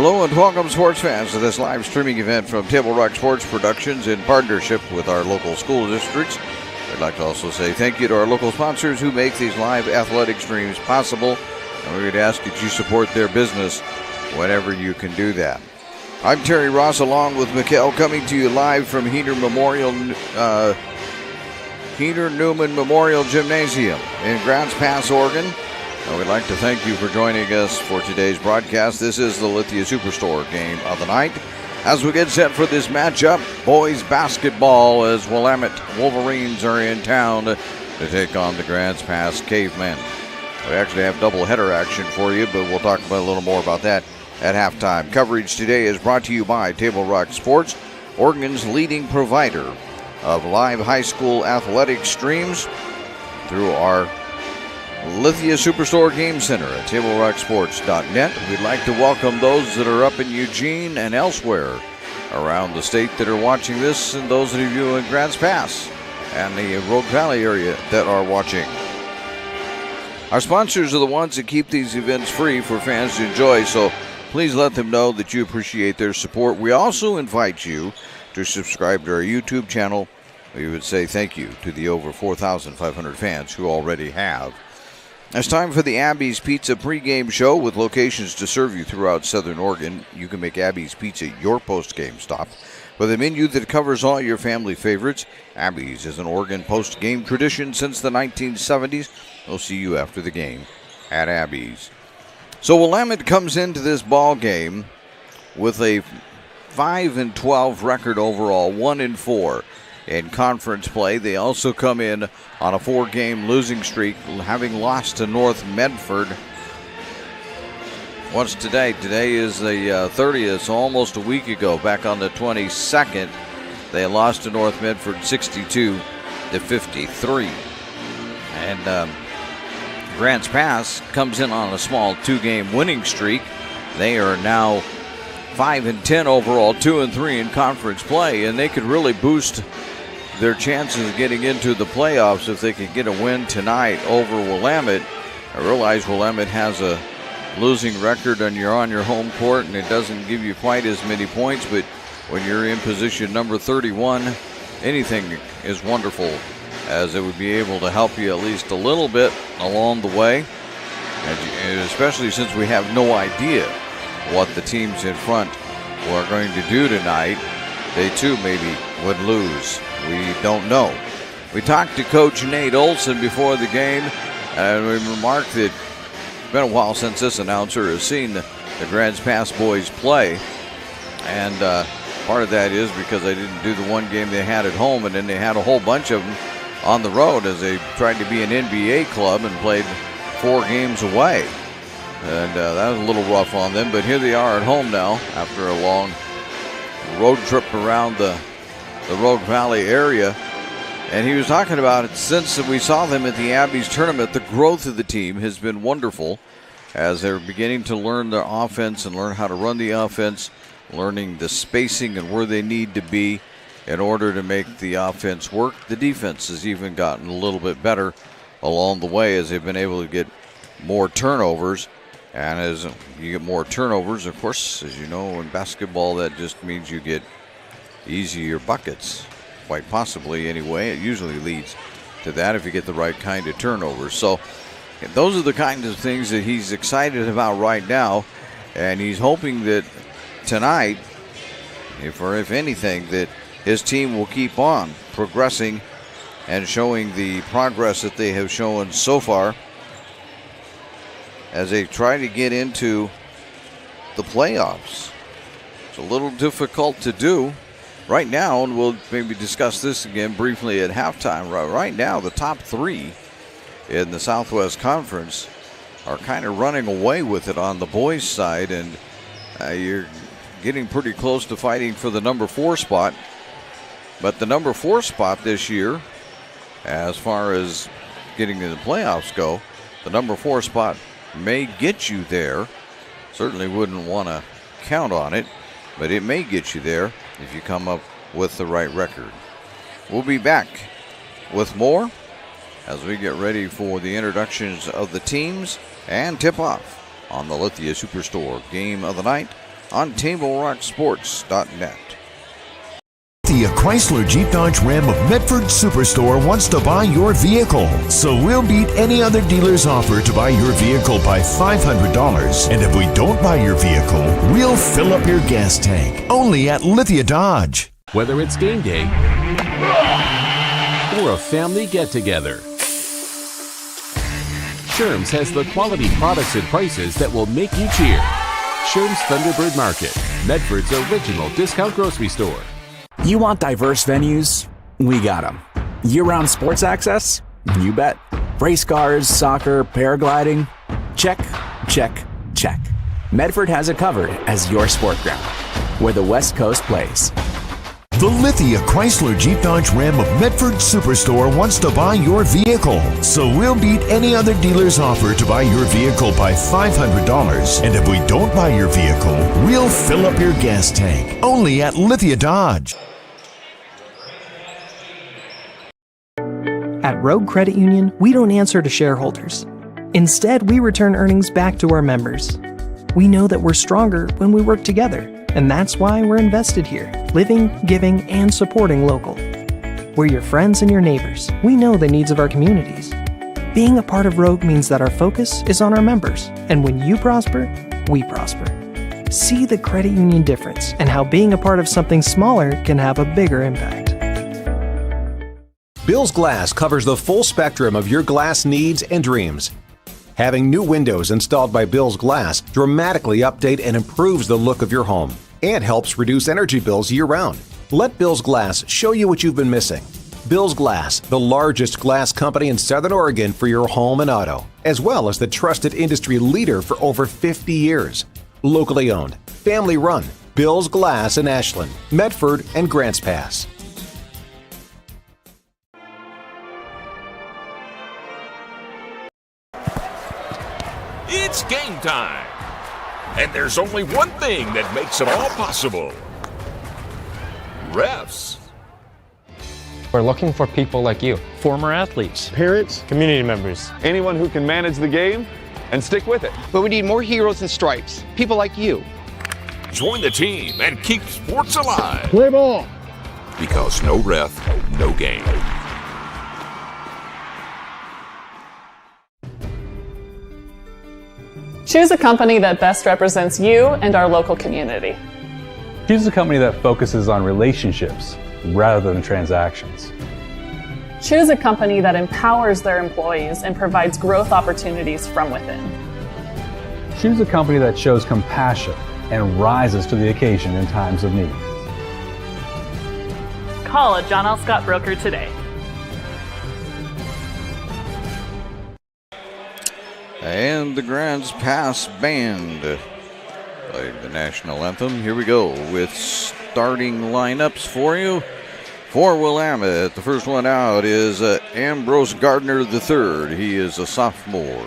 Hello and welcome, sports fans, to this live streaming event from Table Rock Sports Productions in partnership with our local school districts. I'd like to also say thank you to our local sponsors who make these live athletic streams possible, and we're going to ask that you support their business whenever you can do that. I'm Terry Ross along with Mikkel, coming to you live from Heater Newman Memorial Gymnasium in Grants Pass, Oregon. And we'd like to thank you for joining us for today's broadcast. This is the Lithia Superstore game of the night. As we get set for this matchup, boys basketball, as Willamette Wolverines are in town to take on the Grants Pass Cavemen. We actually have doubleheader action for you, but we'll talk about a little more about that at halftime. Coverage today is brought to you by Table Rock Sports, Oregon's leading provider of live high school athletic streams through our Lithia Superstore Game Center at TableRockSports.net. We'd like to welcome those that are up in Eugene and elsewhere around the state that are watching this, and those of you in Grants Pass and the Rogue Valley area that are watching. Our sponsors are the ones that keep these events free for fans to enjoy, so please let them know that you appreciate their support. We also invite you to subscribe to our YouTube channel. We would say thank you to the over 4,500 fans who already have. It's time for the Abby's Pizza pregame show with locations to serve you throughout Southern Oregon. You can make Abby's Pizza your post-game stop with a menu that covers all your family favorites. Abby's is an Oregon post-game tradition since the 1970s. We'll see you after the game at Abby's. So Willamette comes into this ball game with a 5-12 record overall, 1-4 in conference play. They also come in on a 4-game losing streak, having lost to North Medford. What's today? Today is the 30th, so almost a week ago, back on the 22nd, they lost to North Medford 62-53. And Grants Pass comes in on a small 2-game winning streak. They are now 5-10 overall, 2-3 in conference play, and they could really boost their chances of getting into the playoffs if they could get a win tonight over Willamette. I realize Willamette has a losing record and you're on your home court and it doesn't give you quite as many points, but when you're in position number 31, anything is wonderful, as it would be able to help you at least a little bit along the way, and especially since we have no idea what the teams in front are going to do tonight. They too maybe would lose. We don't know. We talked to Coach Nate Olson before the game, and we remarked that it's been a while since this announcer has seen the Grants Pass boys play, and part of that is because they didn't do the one game they had at home, and then they had a whole bunch of them on the road as they tried to be an NBA club and played 4 games away. And that was a little rough on them, but here they are at home now after a long road trip around the Rogue Valley area. And he was talking about it since we saw them at the Abby's tournament. The growth of the team has been wonderful as they're beginning to learn their offense and learn how to run the offense, learning the spacing and where they need to be in order to make the offense work. The defense has even gotten a little bit better along the way as they've been able to get more turnovers. And as you get more turnovers, of course, as you know, in basketball, that just means you get easier buckets, quite possibly anyway. It usually leads to that if you get the right kind of turnovers. So those are the kinds of things that he's excited about right now, and he's hoping that tonight, if anything, that his team will keep on progressing and showing the progress that they have shown so far as they try to get into the playoffs. It's a little difficult to do right now, and we'll maybe discuss this again briefly at halftime. Right now, the top 3 in the Southwest Conference are kind of running away with it on the boys' side, and you're getting pretty close to fighting for the number 4 spot. But the number 4 spot this year, as far as getting to the playoffs go, the number 4 spot may get you there. Certainly wouldn't want to count on it, but it may get you there if you come up with the right record. We'll be back with more as we get ready for the introductions of the teams and tip-off on the Lithia Superstore Game of the Night on TableRockSports.net. The Chrysler Jeep Dodge Ram of Medford Superstore wants to buy your vehicle. So we'll beat any other dealer's offer to buy your vehicle by $500. And if we don't buy your vehicle, we'll fill up your gas tank. Only at Lithia Dodge. Whether it's game day or a family get-together, Sherm's has the quality products and prices that will make you cheer. Sherm's Thunderbird Market, Medford's original discount grocery store. You want diverse venues? We got them. Year-round sports access? You bet. Race cars, soccer, paragliding? Check, check, check. Medford has it covered as your sport ground, where the West Coast plays. The Lithia Chrysler Jeep Dodge Ram of Medford Superstore wants to buy your vehicle. So we'll beat any other dealer's offer to buy your vehicle by $500. And if we don't buy your vehicle, we'll fill up your gas tank. Only at Lithia Dodge. At Rogue Credit Union, we don't answer to shareholders. Instead, we return earnings back to our members. We know that we're stronger when we work together, and that's why we're invested here, living, giving, and supporting local. We're your friends and your neighbors. We know the needs of our communities. Being a part of Rogue means that our focus is on our members, and when you prosper, we prosper. See the credit union difference and how being a part of something smaller can have a bigger impact. Bill's Glass covers the full spectrum of your glass needs and dreams. Having new windows installed by Bill's Glass dramatically update and improves the look of your home and helps reduce energy bills year-round. Let Bill's Glass show you what you've been missing. Bill's Glass, the largest glass company in Southern Oregon for your home and auto, as well as the trusted industry leader for over 50 years. Locally owned, family run, Bill's Glass in Ashland, Medford, and Grants Pass. It's game time! And there's only one thing that makes it all possible. Refs. We're looking for people like you. Former athletes. Parents. Community members. Anyone who can manage the game and stick with it. But we need more heroes and stripes. People like you. Join the team and keep sports alive. Play ball. Because no ref, no game. Choose a company that best represents you and our local community. Choose a company that focuses on relationships rather than transactions. Choose a company that empowers their employees and provides growth opportunities from within. Choose a company that shows compassion and rises to the occasion in times of need. Call a John L. Scott broker today. And the Grants Pass Band playing the national anthem. Here we go with starting lineups for you. For Willamette, the first one out is Ambrose Gardner III. He is a sophomore.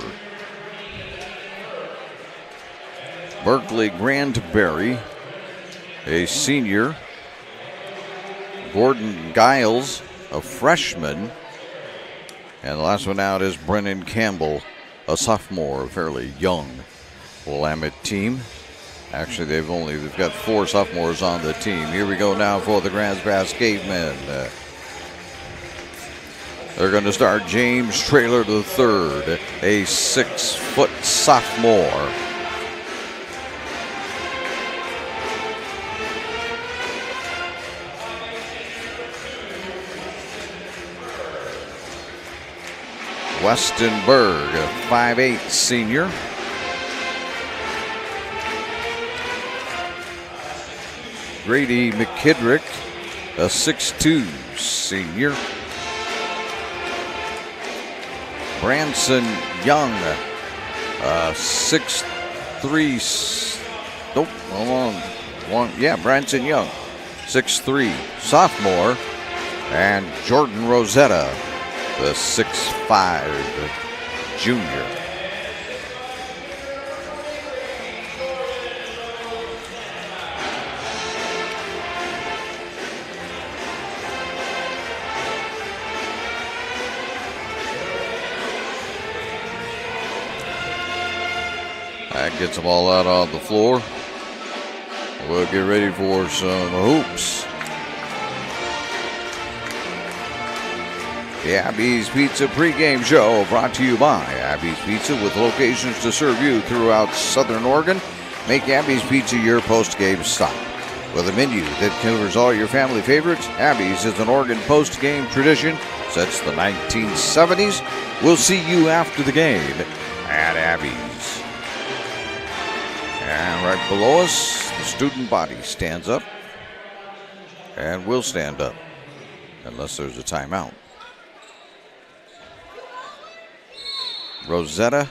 Berkeley Grandberry, a senior. Gordon Giles, a freshman. And the last one out is Brennan Campbell, a sophomore, a fairly young Willamette team. Actually, they've got 4 sophomores on the team. Here we go now for the Grants Pass Cavemen. They're going to start James Traylor III, a 6-foot sophomore. Weston Berg, a 5'8" senior. Grady McKidrick, a 6'2" senior. Branson Young, a 6'3". Nope, hold on. Yeah, Branson Young, 6'3", sophomore. And Jordan Rosetta, the 6'5" junior. That gets them all out on the floor. We'll get ready for some hoops. The Abby's Pizza pregame show brought to you by Abby's Pizza, with locations to serve you throughout Southern Oregon. Make Abby's Pizza your post-game stop. With a menu that covers all your family favorites, Abby's is an Oregon post-game tradition since the 1970s. We'll see you after the game at Abby's. And right below us, the student body stands up and will stand up unless there's a timeout. Rosetta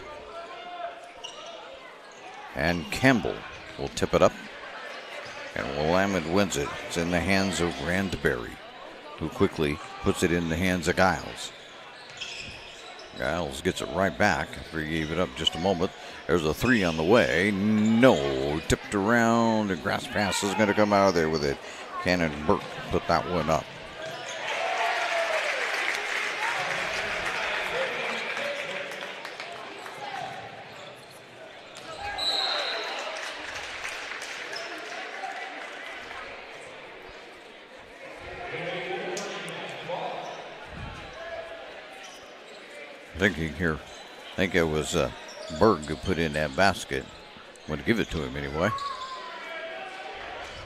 and Campbell will tip it up, and Willamette wins it. It's in the hands of Grandberry, who quickly puts it in the hands of Giles. Giles gets it right back after he gave it up just a moment. There's a three on the way. No, tipped around. A grass pass is going to come out of there with it. Cannon Burke put that one up. Thinking here, I think it was Berg who put in that basket. I'm going to give it to him anyway.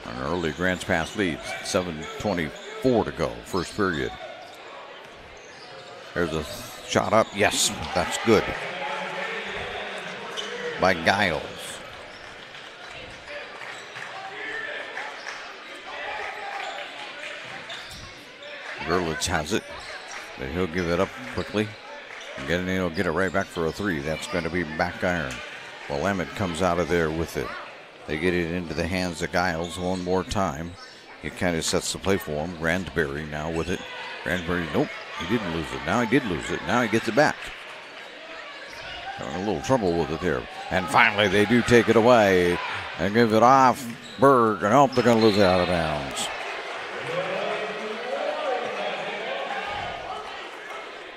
An early Grants Pass lead, 7:24 to go, first period. There's a shot up. Yes, that's good. By Giles. Gerlitz has it, but he'll give it up quickly. He'll get it right back for a three. That's going to be back iron. Willamette comes out of there with it. They get it into the hands of Giles one more time. It kind of sets the play for him. Grandberry now with it. Grandberry, nope, he didn't lose it. Now he did lose it. Now he gets it back. Having a little trouble with it there. And finally they do take it away and give it off. Berg, and they're going to lose it out of bounds.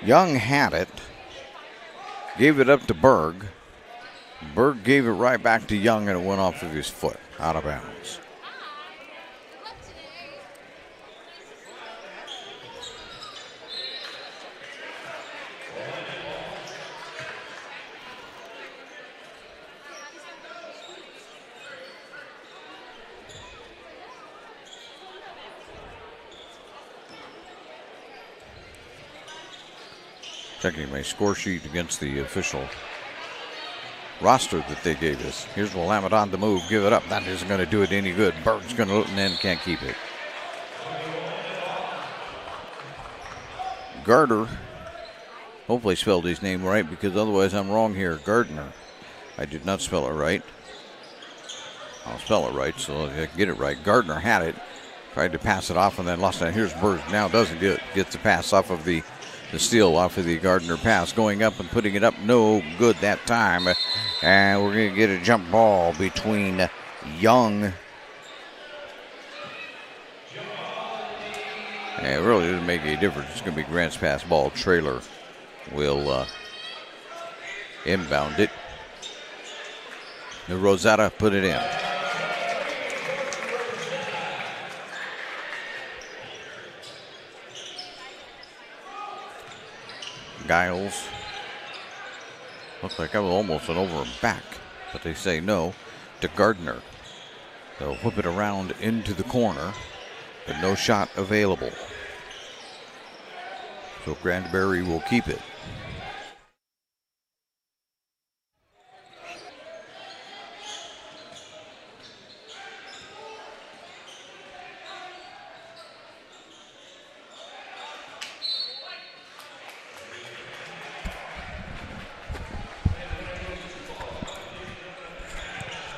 Young had it. Gave it up to Berg. Berg gave it right back to Young, and it went off of his foot, out of bounds. Checking my score sheet against the official roster that they gave us. Here's Willamette on the move. Give it up. That isn't going to do it any good. Berg's going to look and then can't keep it. Gardner. Hopefully I spelled his name right, because otherwise I'm wrong here. Gardner. I did not spell it right. I'll spell it right so I can get it right. Gardner had it. Tried to pass it off and then lost it. Here's Berg. Now doesn't get the pass off of the steal off of the Gardner pass, going up and putting it up. No good that time. And we're going to get a jump ball between Young. And it really doesn't make any difference. It's going to be Grant's pass ball. Trailer will inbound it. The Rosetta put it in. Giles. Looks like that was almost an over and back, but they say no to Gardner. They'll whip it around into the corner, but no shot available. So Grandberry will keep it.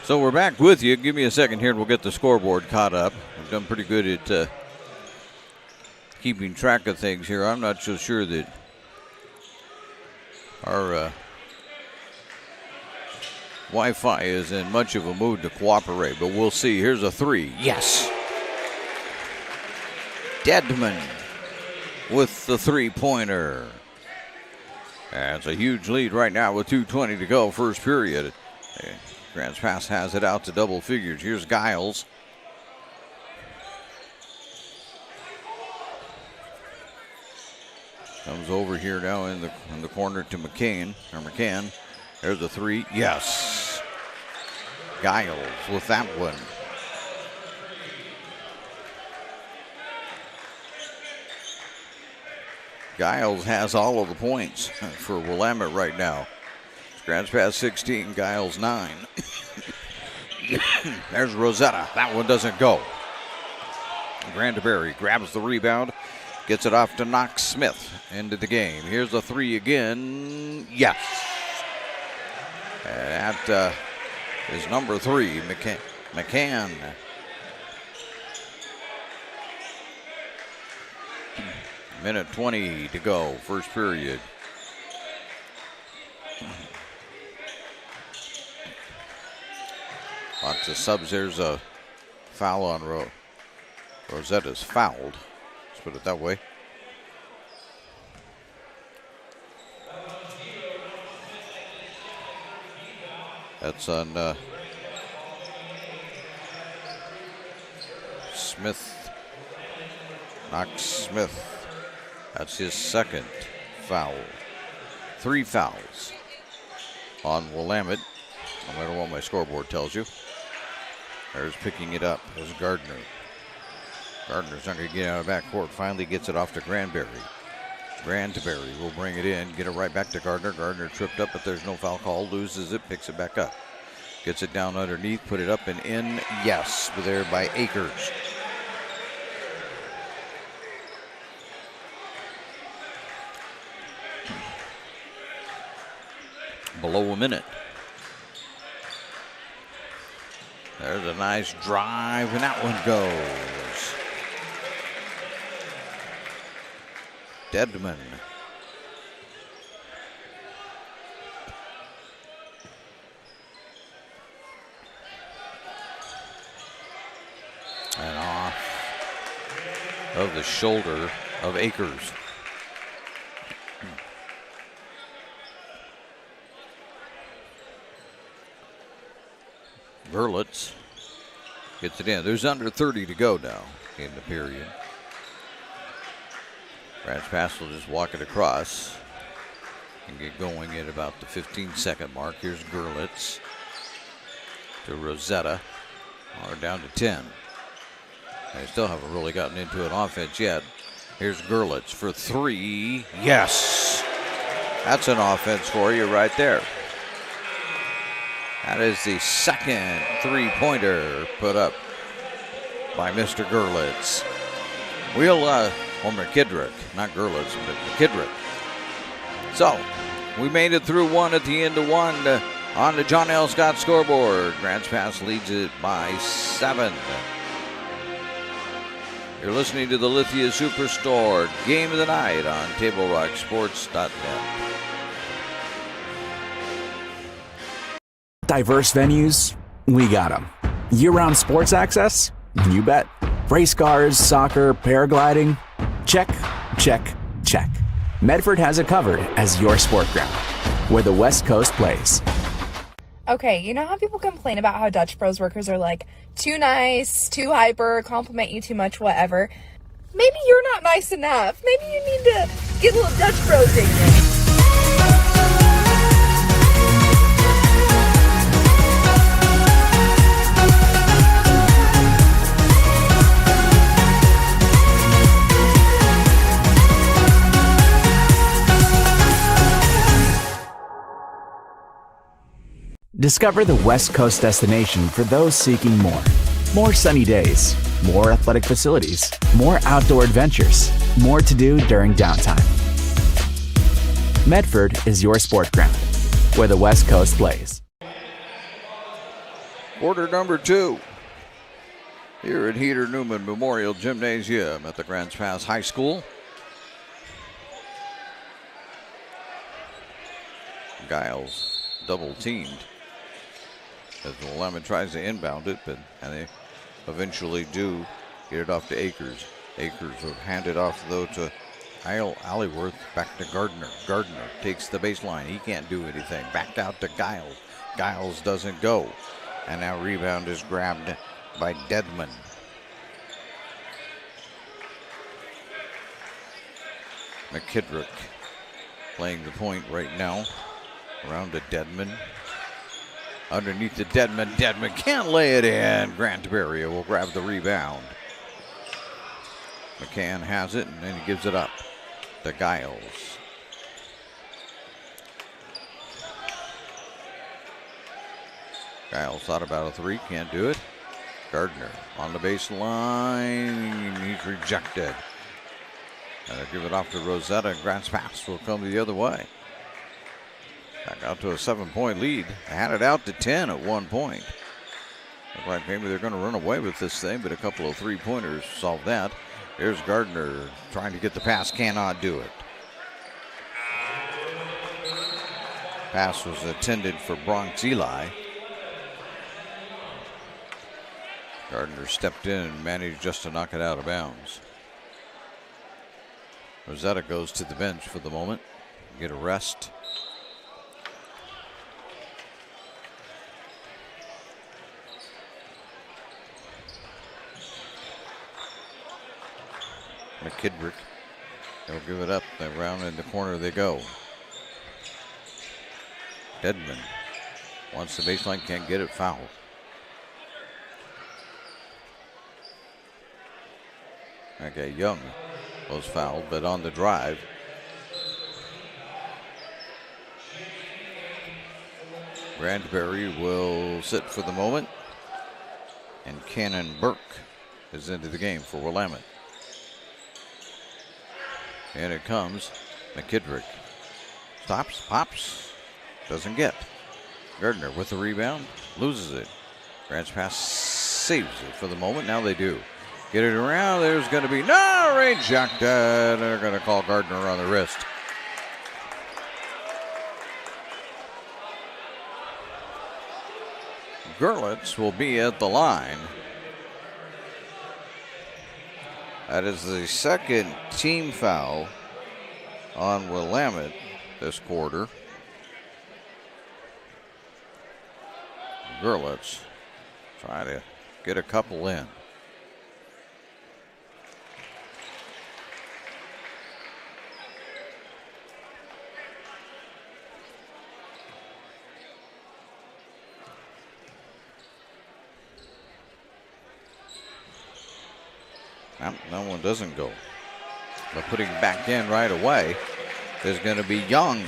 So we're back with you. Give me a second here and we'll get the scoreboard caught up. We've done pretty good at keeping track of things here. I'm not so sure that our Wi-Fi is in much of a mood to cooperate, but we'll see. Here's a three. Yes. Deadman with the three-pointer. That's a huge lead right now with 2:20 to go, first period. Grants Pass has it out to double figures. Here's Giles. Comes over here now in the corner to McCann. There's the three. Yes. Giles with that one. Giles has all of the points for Willamette right now. Grants past 16, Giles 9. There's Rosetta. That one doesn't go. Granberry grabs the rebound, gets it off to Knox Smith into the game. Here's the three again. Yes. And that is number 3, McCann. Minute 20 to go, first period. Lots of subs. There's a foul on Rosetta's fouled. Let's put it that way. That's on Smith. Knox Smith. That's his second foul. 3 fouls on Willamette, no matter what my scoreboard tells you. There's picking it up as Gardner. Gardner's not going to get out of backcourt. Finally gets it off to Granberry. Granberry will bring it in, get it right back to Gardner. Gardner tripped up, but there's no foul call. Loses it, picks it back up. Gets it down underneath, put it up and in. Yes, there by Akers. Below a minute. There's a nice drive, and that one goes. Dedman. And off of the shoulder of Akers. Verlitz gets it in. There's under 30 to go now in the period. Grants pass will just walk it across and get going at about the 15-second mark. Here's Gerlitz to Rosetta. We're down to 10. They still haven't really gotten into an offense yet. Here's Gerlitz for 3. Yes! That's an offense for you right there. That is the second three-pointer put up by Mr. Gerlitz. Or McKidrick, not Gerlitz, but McKidrick. So, we made it through one at the end of one on the John L. Scott scoreboard. Grants Pass leads it by 7. You're listening to the Lithia Superstore Game of the Night on TableRockSports.net. Diverse venues, we got them. Year-round sports access? You bet. Race cars, soccer, paragliding? Check, check, check. Medford has it covered as your sport ground, where the West Coast plays. Okay, you know how people complain about how Dutch Bros workers are like, too nice, too hyper, compliment you too much, whatever? Maybe you're not nice enough. Maybe you need to get a little Dutch Bros in you. Discover the West Coast destination for those seeking more. More sunny days, more athletic facilities, more outdoor adventures, more to do during downtime. Medford is your sport ground, where the West Coast plays. Quarter number 2 here at Heater Newman Memorial Gymnasium at the Grants Pass High School. Giles double teamed as Willamette tries to inbound it, and they eventually do get it off to Akers. Akers will hand it off, though, to Alleyworth, back to Gardner. Gardner takes the baseline. He can't do anything. Back out to Giles. Giles doesn't go. And now rebound is grabbed by Dedman. McKidrick playing the point right now. Around to Dedman. Underneath the Dedman. Dedman can't lay it in. Grant Barria will grab the rebound. McCann has it, and then he gives it up to Giles. Giles thought about a three, can't do it. Gardner on the baseline. He's rejected. Gotta give it off to Rosetta, and Grant's pass will come the other way. Back out to a 7-point lead. They had it out to 10 at one point. Looked like maybe they're going to run away with this thing, but a couple of three-pointers solved that. Here's Gardner trying to get the pass, cannot do it. Pass was intended for Bronx Eli. Gardner stepped in and managed just to knock it out of bounds. Rosetta goes to the bench for the moment. Get a rest. McKidrick, they'll give it up. Around in the corner they go. Dedman wants the baseline, can't get it, foul. Okay, Young was fouled, but on the drive. Granberry will sit for the moment. And Cannon Burke is into the game for Willamette. And it comes. McKidrick stops, pops, doesn't get. Gardner with the rebound, loses it. Grant's pass saves it for the moment. Now they do. Get it around. There's going to be no rejected. They're going to call Gardner on the wrist. Gerlitz will be at the line. That is the second team foul on Willamette this quarter. Gerlitz trying to get a couple in. That one doesn't go. But putting it back in right away is going to be Young.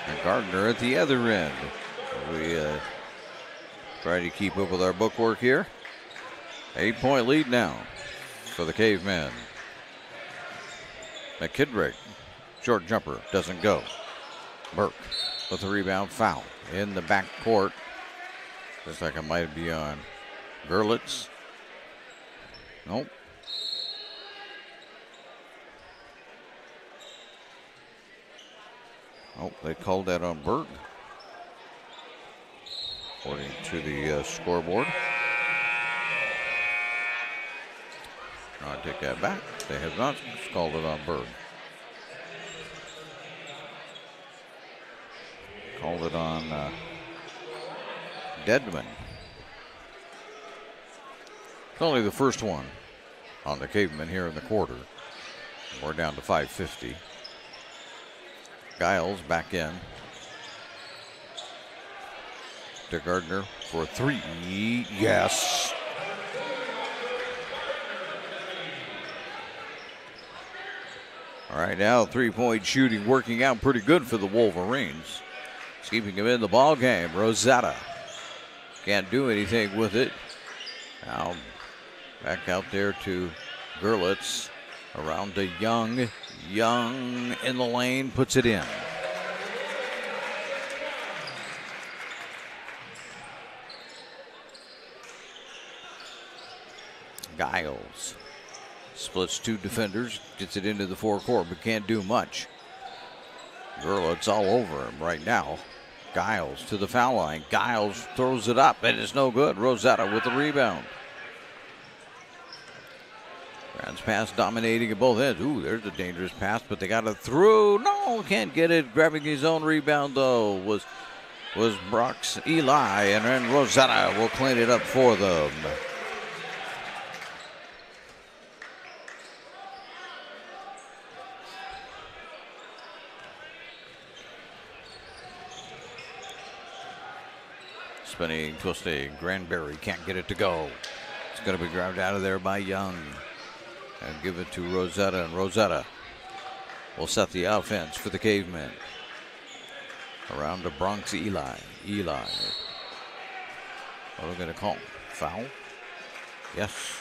And Gardner at the other end. We try to keep up with our bookwork here. 8-point lead now for the Cavemen. McKidrick, short jumper, doesn't go. Burke with the rebound, foul in the back court. Looks like it might be on Gerlitz. Nope. Oh, they called that on Burke, according to the scoreboard. I'll take that back. They have not called it on Burke. Called it on Dedman. It's only the first one on the Cavemen here in the quarter. We're down to 5:50. Giles back in to Gardner for a three. Yes. All right, now 3-point shooting working out pretty good for the Wolverines. It's keeping him in the ball game. Rosetta can't do anything with it. Now back out there to Gerlitz. Around to Young. Young in the lane, puts it in. Giles splits two defenders, gets it into the forecourt, but can't do much. Gerlitz all over him right now. Giles to the foul line. Giles throws it up, and it's no good. Rosetta with the rebound. Grant's pass dominating at both ends. Ooh, there's a dangerous pass, but they got it through. No, can't get it. Grabbing his own rebound, though, was was Brock's Eli, and then Rosetta will clean it up for them. Spinning, twisting, Granberry can't get it to go. It's going to be grabbed out of there by Young. And give it to Rosetta, and Rosetta will set the offense for the Cavemen. Around the Bronx Eli. Eli. What are we going to call? Foul? Yes.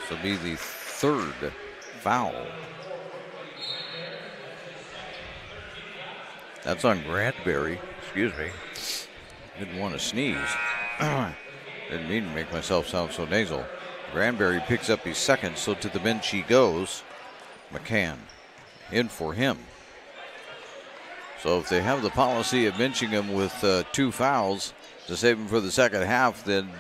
This will be the third foul. That's on Granberry. Excuse me. Didn't want to sneeze. Didn't mean to make myself sound so nasal. Granberry picks up his second, so to the bench he goes. McCann in for him. So if they have the policy of benching him with 2 fouls to save him for the second half, then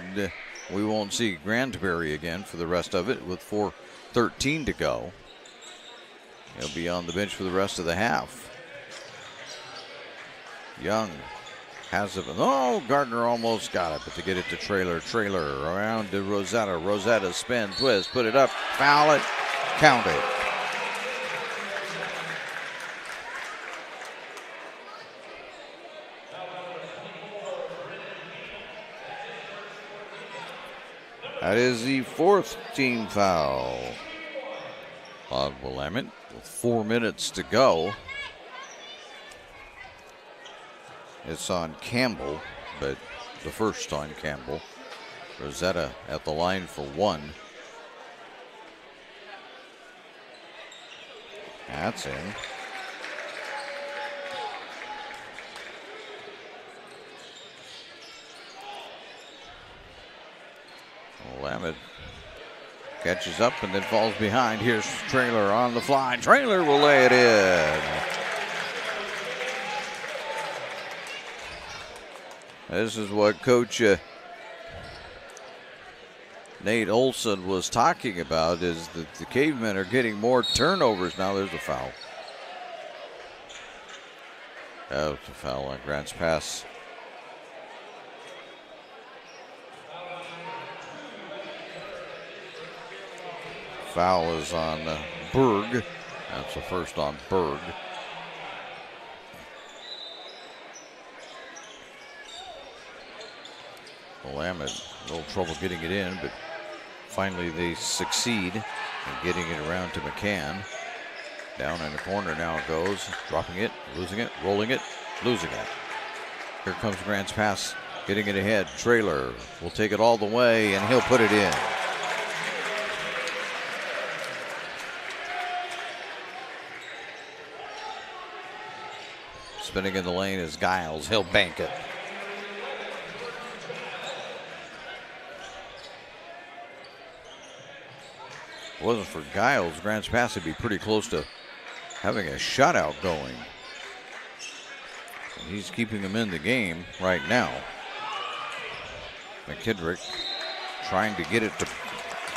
we won't see Granberry again for the rest of it with 4:13 to go. He'll be on the bench for the rest of the half. Young has it. Oh, Gardner almost got it, but to get it to Traylor. Traylor around to Rosetta. Rosetta spin, twist, put it up, foul it, count it. That is the 4th team foul on Willamette with 4 minutes to go. It's on Campbell, but the first on Campbell. Rosetta at the line for 1. That's in. Willamette catches up and then falls behind. Here's Traylor on the fly. Traylor will lay it in. This is what Coach Nate Olson was talking about, is that the Cavemen are getting more turnovers. Now there's a foul. That was a foul on Grant's pass. Foul is on Berg. That's the first on Berg. Willamette, a little trouble getting it in, but finally they succeed in getting it around to McCann. Down in the corner now it goes, dropping it, losing it, rolling it, losing it. Here comes Grant's pass, getting it ahead. Traylor will take it all the way, and he'll put it in. Spinning in the lane is Giles. He'll bank it. If it wasn't for Giles, Grant's pass would be pretty close to having a shutout going. And he's keeping them in the game right now. McKittrick trying to get it to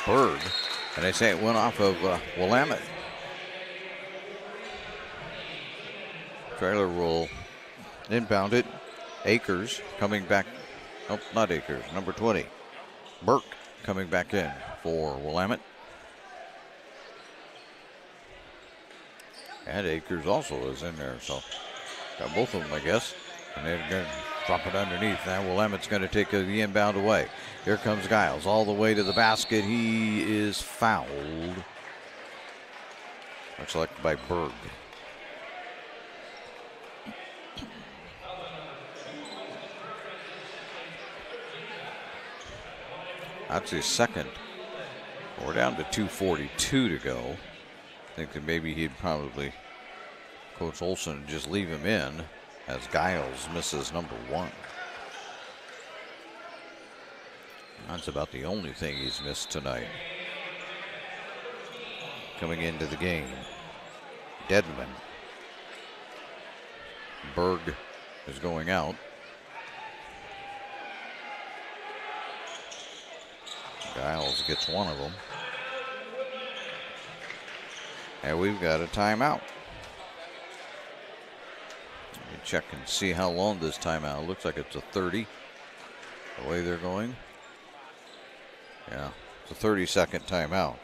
Berg, and they say it went off of Willamette. Traylor will inbound it. Akers coming back. Oh, not Akers, number 20. Burke coming back in for Willamette. And Akers also is in there, so got both of them, I guess. And they're going to drop it underneath. Now Willamette's going to take the inbound away. Here comes Giles all the way to the basket. He is fouled. Looks like by Berg. That's his second. We're down to 2:42 to go. I think that maybe he'd probably, Coach Olson, just leave him in as Giles misses number 1. That's about the only thing he's missed tonight. Coming into the game, Deadman. Berg is going out. Giles gets one of them. And we've got a timeout. Let me check and see how long this timeout. Looks like it's a 30. The way they're going. Yeah, it's a 30-second timeout.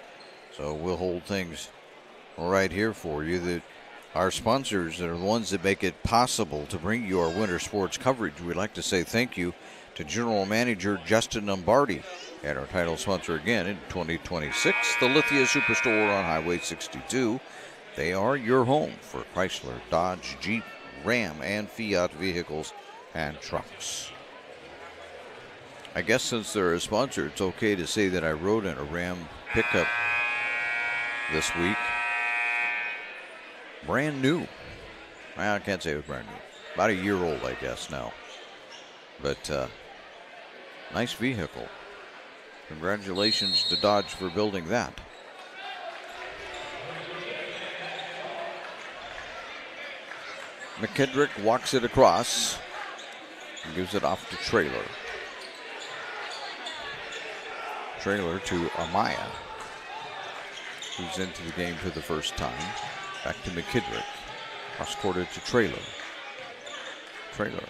So we'll hold things right here for you. Our sponsors are the ones that make it possible to bring you our winter sports coverage. We'd like to say thank you to General Manager Justin Lombardi and our title sponsor again in 2026, the Lithia Superstore on Highway 62. They are your home for Chrysler, Dodge, Jeep, Ram, and Fiat vehicles and trucks. I guess since they're a sponsor, it's okay to say that I rode in a Ram pickup this week. Brand new. Well, I can't say it was brand new. About a year old, I guess, now. But nice vehicle. Congratulations to Dodge for building that. McKendrick walks it across and gives it off to Traylor. Traylor to Amaya, who's into the game for the first time. Back to McKendrick. Cross-courted to Traylor. Traylor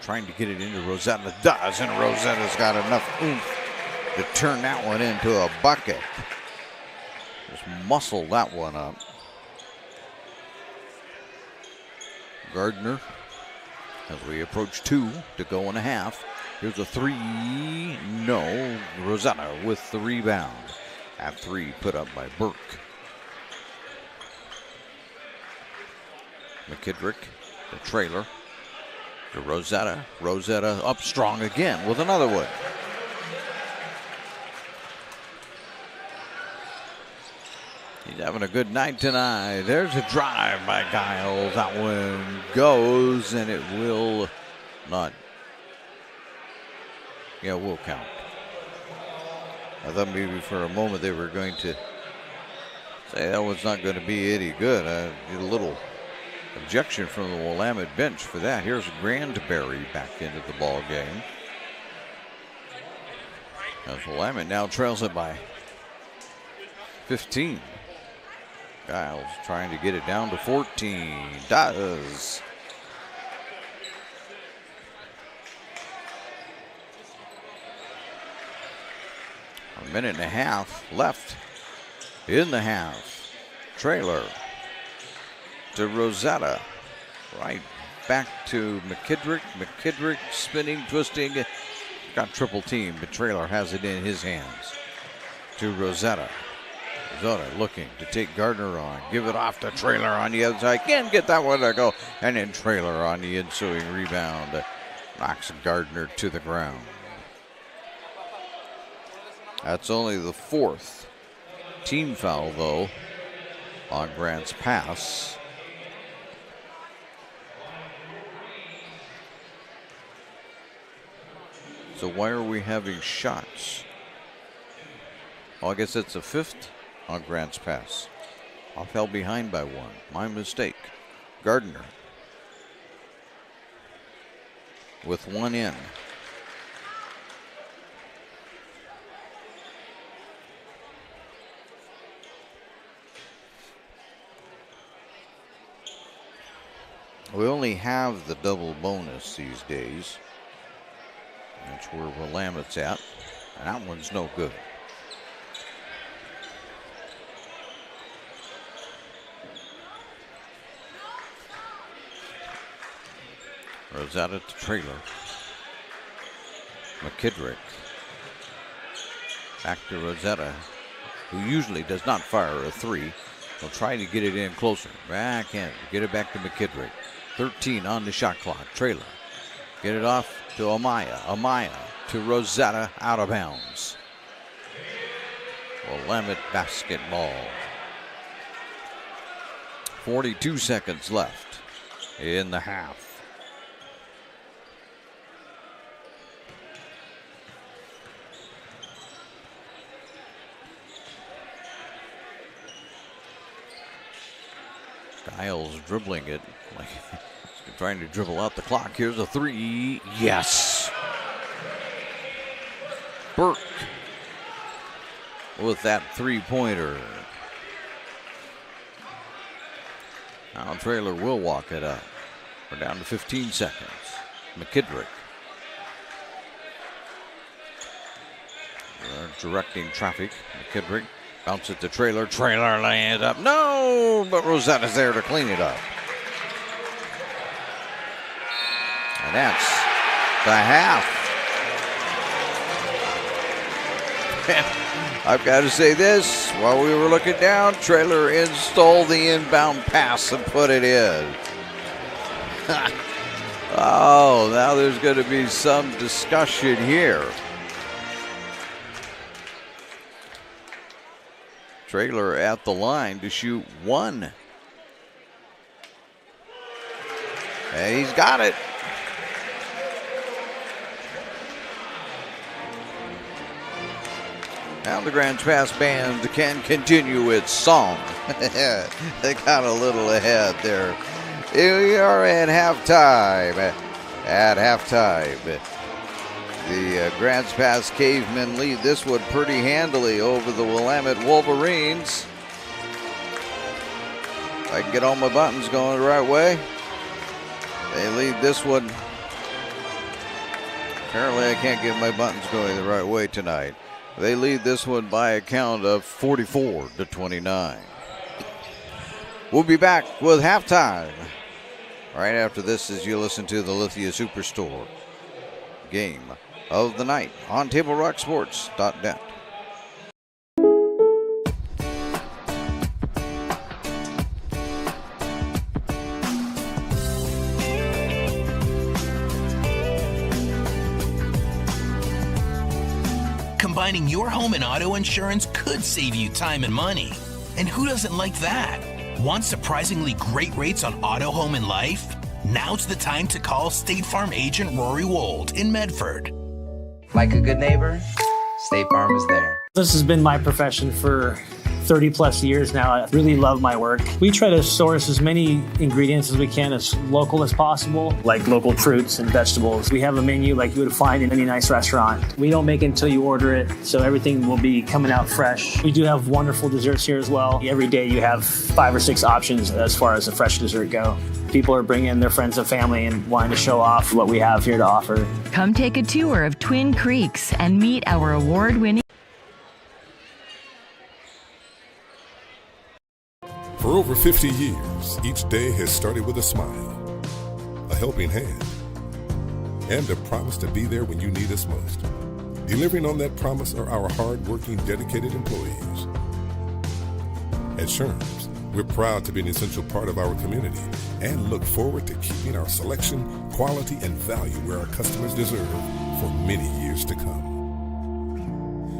trying to get it into Rosetta. Does, and Rosetta's got enough oomph to turn that one into a bucket. Just muscle that one up. Gardner, as we approach 2 to go and a half. Here's a 3. No. Rosetta with the rebound. At 3 put up by Burke. McKendrick, the Traylor, to Rosetta. Rosetta up strong again with another one. He's having a good night tonight. There's a drive by Giles. That one goes, and it will not. Yeah, will count. I thought maybe for a moment they were going to say that was not going to be any good. A little objection from the Willamette bench for that. Here's Grandberry back into the ball game. As Willamette now trails it by 15. Giles trying to get it down to 14. Does. A minute and a half left in the half. Traylor to Rosetta. Right back to McKendrick. McKendrick spinning, twisting. Got triple team, but Traylor has it in his hands. To Rosetta. Rosetta looking to take Gardner on. Give it off to Traylor on the other side. Can't get that one to go. And then Traylor on the ensuing rebound. Knocks Gardner to the ground. That's only the 4th team foul, though, on Grant's pass. So why are we having shots? Oh, I guess it's a 5th on Grant's pass. I fell behind by 1. My mistake. Gardner with 1 in. We only have the double bonus these days. That's where Willamette's at. And that one's no good. Rosetta to Traylor. McKendrick. Back to Rosetta, who usually does not fire a 3. He'll try to get it in closer. Backhand. Get it back to McKendrick. 13 on the shot clock. Traylor. Get it off to Amaya. Amaya to Rosetta, out of bounds. Willamette basketball. 42 seconds left in the half. Giles dribbling it, like trying to dribble out the clock. Here's a 3. Yes. Burke with that 3-pointer. Now Traylor will walk it up. We're down to 15 seconds. McKittrick. Directing traffic. McKittrick bounces the trailer. Trailer lands up. No, but Rosetta's there to clean it up. And that's the half. I've got to say this. While we were looking down, trailer installed the inbound pass and put it in. Oh, now there's going to be some discussion here. Trailer at the line to shoot one. And he's got it. Now the Grants Pass Band can continue its song. They got a little ahead there. We are at halftime. At halftime, the Grants Pass Cavemen lead this one pretty handily over the Willamette Wolverines. If I can get all my buttons going the right way. They lead this one. Apparently I can't get my buttons going the right way tonight. They lead this one by a count of 44-29. We'll be back with halftime right after this as you listen to the Lithia Superstore game of the night on TableRockSports.net. Combining your home and auto insurance could save you time and money. And who doesn't like that? Want surprisingly great rates on auto, home, and life? Now's the time to call State Farm agent Rory Wold in Medford. Like a good neighbor, State Farm is there. This has been my profession for 30 plus years now. I really love my work. We try to source as many ingredients as we can, as local as possible, like local fruits and vegetables. We have a menu like you would find in any nice restaurant. We don't make it until you order it, so everything will be coming out fresh. We do have wonderful desserts here as well. Every day you have 5 or 6 options as far as the fresh dessert go. People are bringing their friends and family and wanting to show off what we have here to offer. Come take a tour of Twin Creeks and meet our award-winning. For over 50 years, each day has started with a smile, a helping hand, and a promise to be there when you need us most. Delivering on that promise are our hard-working, dedicated employees. At Sherms, we're proud to be an essential part of our community and look forward to keeping our selection, quality, and value where our customers deserve for many years to come.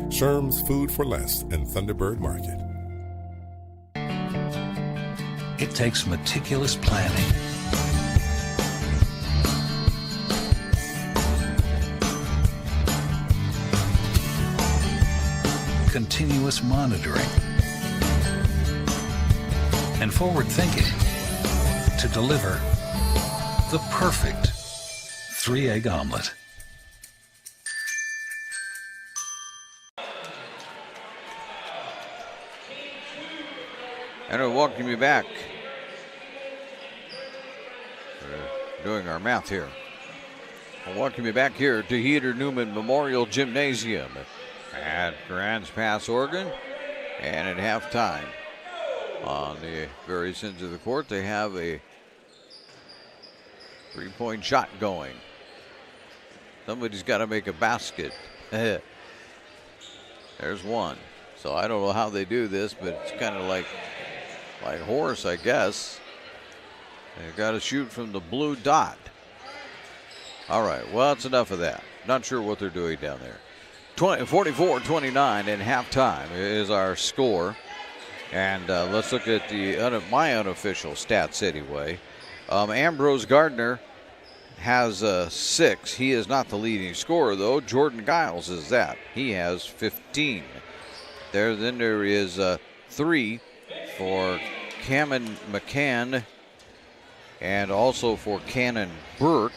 Sherms Food for Less and Thunderbird Market. It takes meticulous planning, continuous monitoring, and forward thinking to deliver the perfect 3-egg omelet. And I welcome you back. We're doing our math here. I'll welcome you back here to Heater Newman Memorial Gymnasium at Grants Pass, Oregon. And at halftime, on the various ends of the court, they have a 3-point shot going. Somebody's got to make a basket. There's one. So I don't know how they do this, but it's kind of like horse, I guess. They got to shoot from the blue dot. All right, well, that's enough of that. Not sure what they're doing down there. 44-29 and halftime is our score. And let's look at my unofficial stats anyway. Ambrose Gardner has 6. He is not the leading scorer, though. Jordan Giles is that. He has 15. Then there is 3 for Cameron McCann and also for Cannon Burke,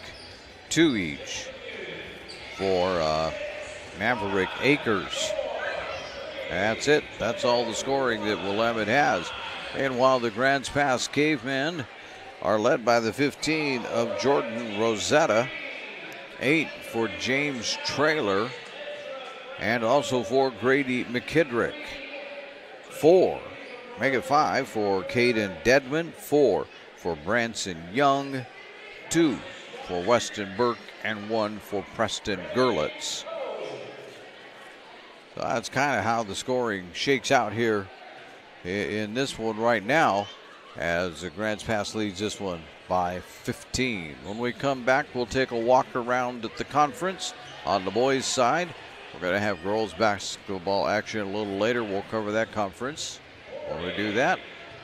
2 each for Maverick Akers. That's it. That's all the scoring that Willamette has. And while the Grants Pass Cavemen are led by the 15 of Jordan Rosetta, 8 for James Traylor, and also for Grady McKidrick. 4, make it 5 for Caden Dedman, 4 for Branson Young, 2 for Weston Burke, and 1 for Preston Gerlitz. So that's kind of how the scoring shakes out here in this one right now, as Grants Pass leads this one by 15. When we come back, we'll take a walk around at the conference on the boys' side. We're going to have girls basketball action a little later. We'll cover that conference. When we do that,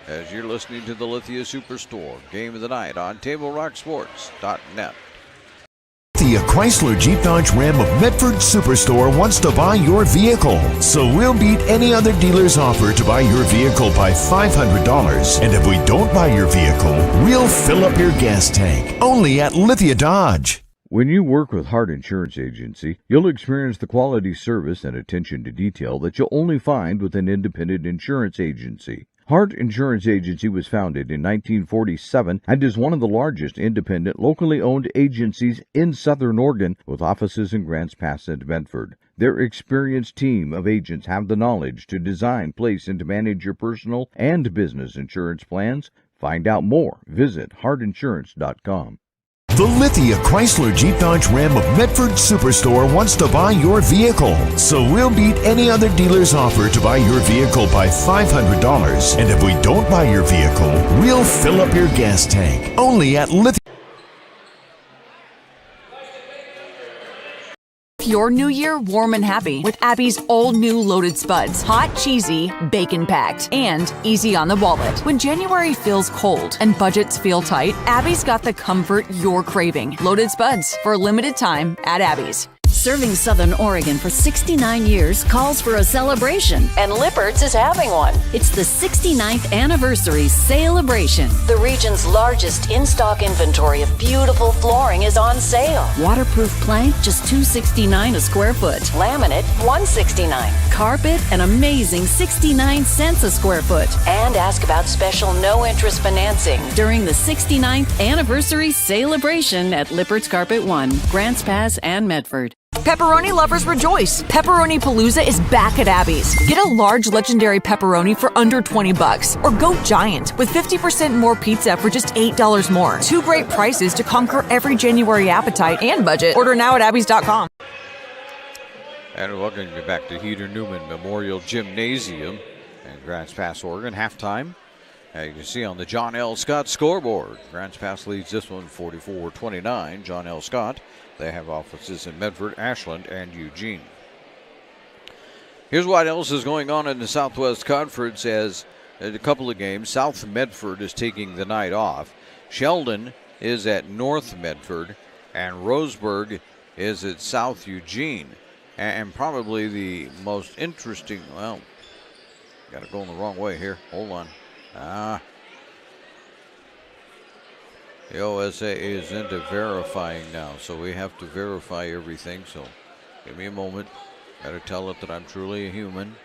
as you're listening to the Lithia Superstore Game of the Night on TableRockSports.net. The Chrysler Jeep Dodge Ram of Medford Superstore wants to buy your vehicle. So we'll beat any other dealer's offer to buy your vehicle by $500. And if we don't buy your vehicle, we'll fill up your gas tank. Only at Lithia Dodge. When you work with Hart Insurance Agency, you'll experience the quality service and attention to detail that you'll only find with an independent insurance agency. Hart Insurance Agency was founded in 1947 and is one of the largest independent, locally owned agencies in Southern Oregon, with offices in Grants Pass and Medford. Their experienced team of agents have the knowledge to design, place, and to manage your personal and business insurance plans. Find out more. Visit hartinsurance.com. The Lithia Chrysler Jeep Dodge Ram of Medford Superstore wants to buy your vehicle. So we'll beat any other dealer's offer to buy your vehicle by $500. And if we don't buy your vehicle, we'll fill up your gas tank. Only at Lithia. Your new year warm and happy with Abby's all new loaded spuds. Hot, cheesy, bacon packed, and easy on the wallet. When January feels cold and budgets feel tight, Abby's got the comfort you're craving. Loaded spuds for a limited time at Abby's. Serving Southern Oregon for 69 years calls for a celebration, and Lippert's is having one. It's the 69th anniversary celebration. The region's largest in-stock inventory of beautiful flooring is on sale. Waterproof plank, just $269 a square foot. Laminate, $169. Carpet, an amazing 69 cents a square foot. And ask about special no-interest financing during the 69th anniversary celebration at Lippert's Carpet 1, Grants Pass, and Medford. Pepperoni lovers rejoice! Pepperoni Palooza is back at Abby's. Get a large legendary pepperoni for under $20, or go giant with 50% more pizza for just $8 more. 2 great prices to conquer every January appetite and budget. Order now at abbys.com. And welcome you back to Heater Newman Memorial Gymnasium in Grants Pass, Oregon. Halftime. You can see on the John L. Scott scoreboard, Grants Pass leads this one 44-29. John L. Scott. They have offices in Medford, Ashland, and Eugene. Here's what else is going on in the Southwest Conference as a couple of games. South Medford is taking the night off. Sheldon is at North Medford, and Roseburg is at South Eugene. And probably the most interesting, well, got to go in the wrong way here. Hold on. The OSA is into verifying now, so we have to verify everything. So give me a moment. Got to tell it that I'm truly a human.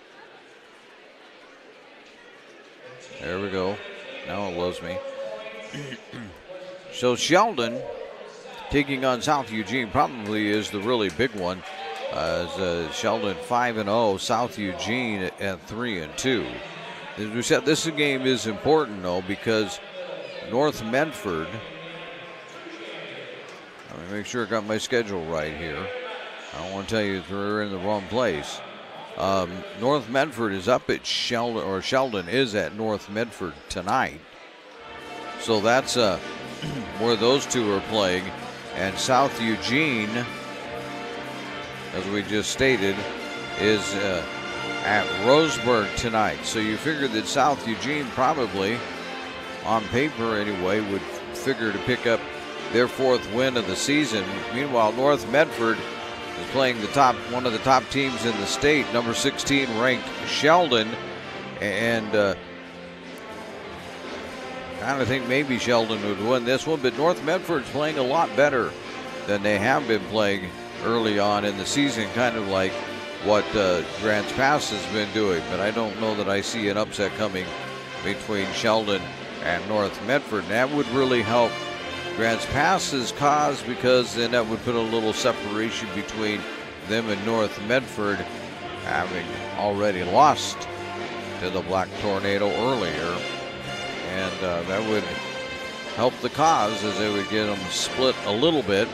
There we go. Now it loves me. So Sheldon taking on South Eugene probably is the really big one. Sheldon 5-0, South Eugene at 3-2. As we said, this game is important though, because North Medford, let me make sure I got my schedule right here. I don't want to tell you that we're in the wrong place. North Medford is up at Sheldon, or Sheldon is at North Medford tonight. So that's where those two are playing. And South Eugene, as we just stated, is at Roseburg tonight. So you figure that South Eugene probably, on paper anyway, would figure to pick up their 4th win of the season. Meanwhile, North Medford is playing one of the top teams in the state, number 16 ranked Sheldon, and kind of think maybe Sheldon would win this one, but North Medford's playing a lot better than they have been playing early on in the season, kind of like what Grants Pass has been doing. But I don't know that I see an upset coming between Sheldon and North Medford. And that would really help Grants Pass's cause, because then that would put a little separation between them and North Medford, having already lost to the Black Tornado earlier. And that would help the cause, as they would get them split a little bit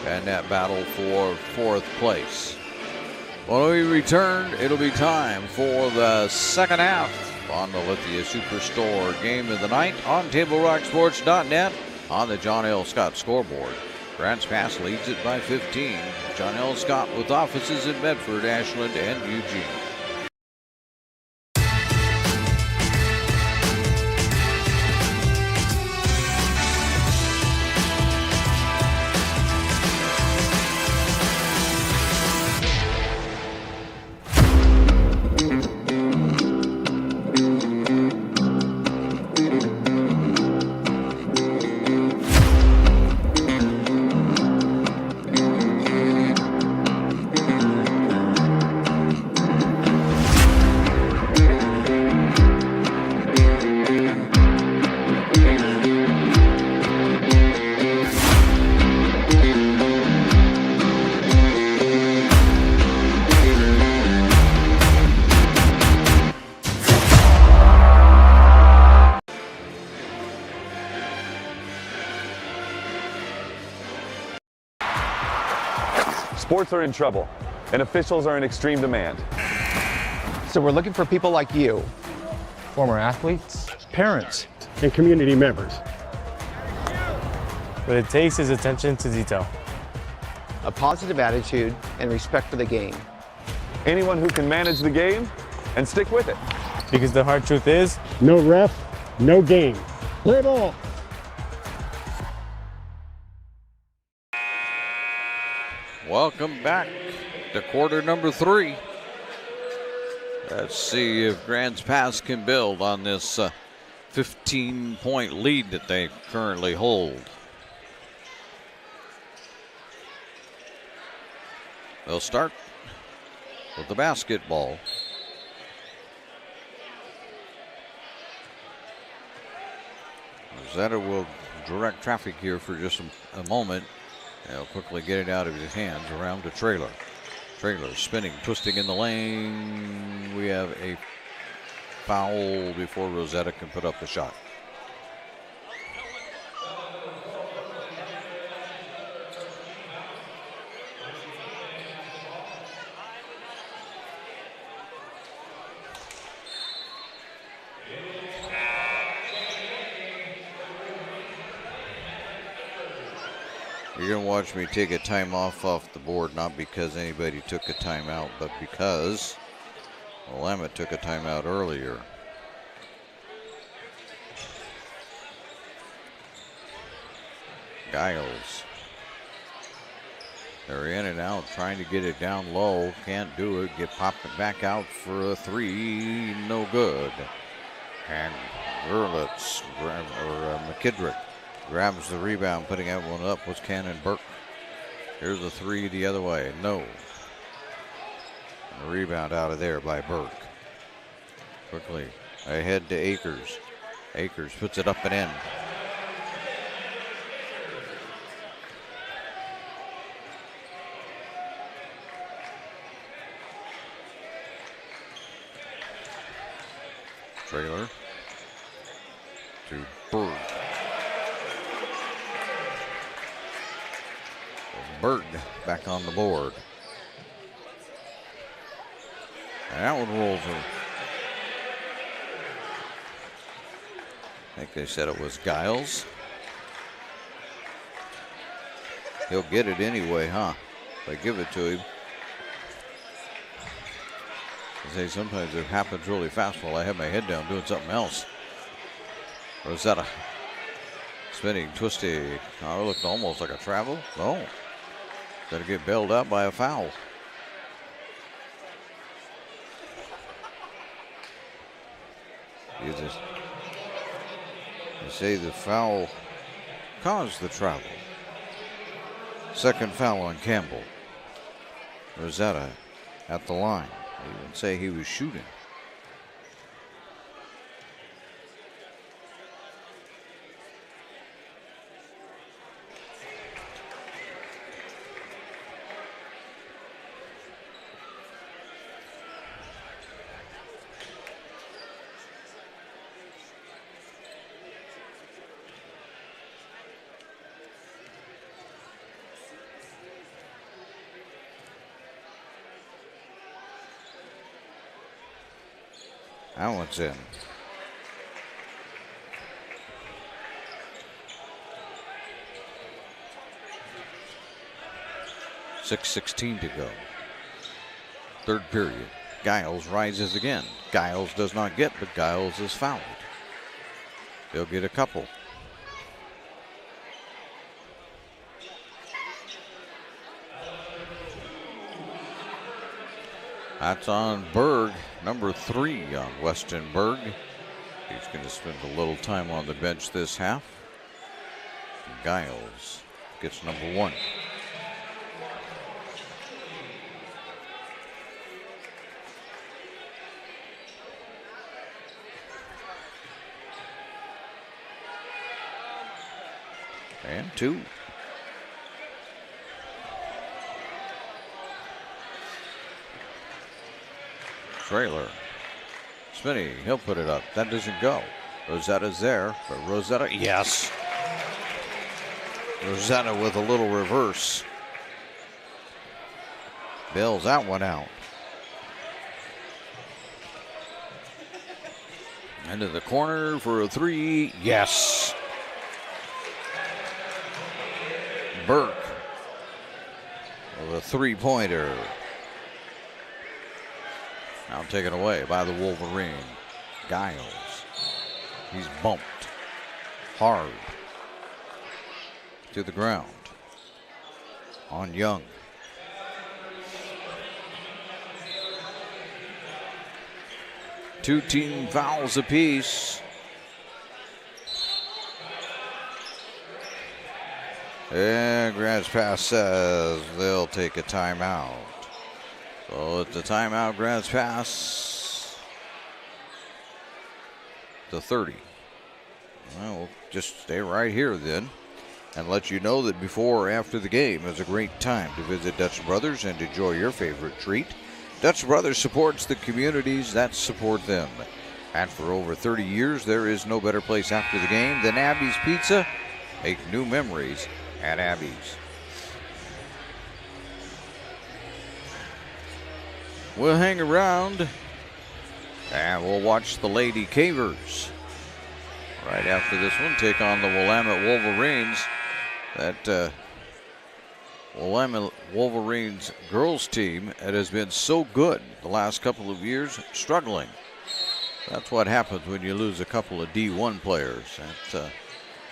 in that battle for 4th place. When we return, it'll be time for the second half on the Lithia Superstore Game of the Night on TableRockSports.net on the John L. Scott scoreboard. Grants Pass leads it by 15. John L. Scott with offices in Medford, Ashland, and Eugene. Sports are in trouble, and officials are in extreme demand. So we're looking for people like you. Former athletes, parents, and community members. What it takes is attention to detail, A positive attitude and respect for the game. Anyone who can manage the game and stick with it. because the hard truth is, no ref, no game. Play ball. Welcome back to quarter number 3. Let's see if Grants Pass can build on this 15-point lead that they currently hold. They'll start with the basketball. Zeta will direct traffic here for just a moment. He'll quickly get it out of his hands around to Trailer. Trailer spinning, twisting in the lane. We have a foul before Rosetta can put up the shot. You're going to watch me take a timeout off the board, not because anybody took a timeout, but because Willamette took a timeout earlier. Giles. They're in and out, trying to get it down low. Can't do it. Get popping back out for a three. No good. And Verlitz, or McKidrick, grabs the rebound, putting that one up. Was Cannon Burke. Here's the three the other way. No. And the rebound out of there by Burke. Quickly ahead to Akers. Akers puts it up and in. Trailer to Berg. Berg back on the board. And that one rolls over. I think they said it was Giles. He'll get it anyway, huh? They give it to him. I say sometimes it happens really fast while I have my head down doing something else. Or is that a spinning, twisty? Oh, it looked almost like a travel. No. Got to get bailed out by a foul. You say the foul caused the travel. Second foul on Campbell. Rosetta at the line. They didn't say he was shooting. That one's in. .6:16 to go. Third period. Giles rises again. Giles does not get, but Giles is fouled. He'll get a couple. That's on Berg, number 3 on Weston Berg. He's going to spend a little time on the bench this half. Giles gets number 1. And 2. Trailer. Spinney, he'll put it up. That doesn't go. Rosetta's there, but Rosetta, yes. Rosetta with a little reverse. Bails that one out. Into the corner for a 3. Yes. Burke with a 3-pointer. Now taken away by the Wolverine. Giles. He's bumped hard to the ground on Young. Two team fouls apiece. And Grants Pass says they'll take a timeout. So it's a timeout, Grants Pass to 30. Well, we'll just stay right here then and let you know that before or after the game is a great time to visit Dutch Brothers and enjoy your favorite treat. Dutch Brothers supports the communities that support them. And for over 30 years, there is no better place after the game than Abby's Pizza. Make new memories at Abby's. We'll hang around and we'll watch the Lady Cavers right after this one take on the Willamette Wolverines. That Willamette Wolverines girls team, it has been so good the last couple of years, struggling. That's what happens when you lose a couple of D1 players. You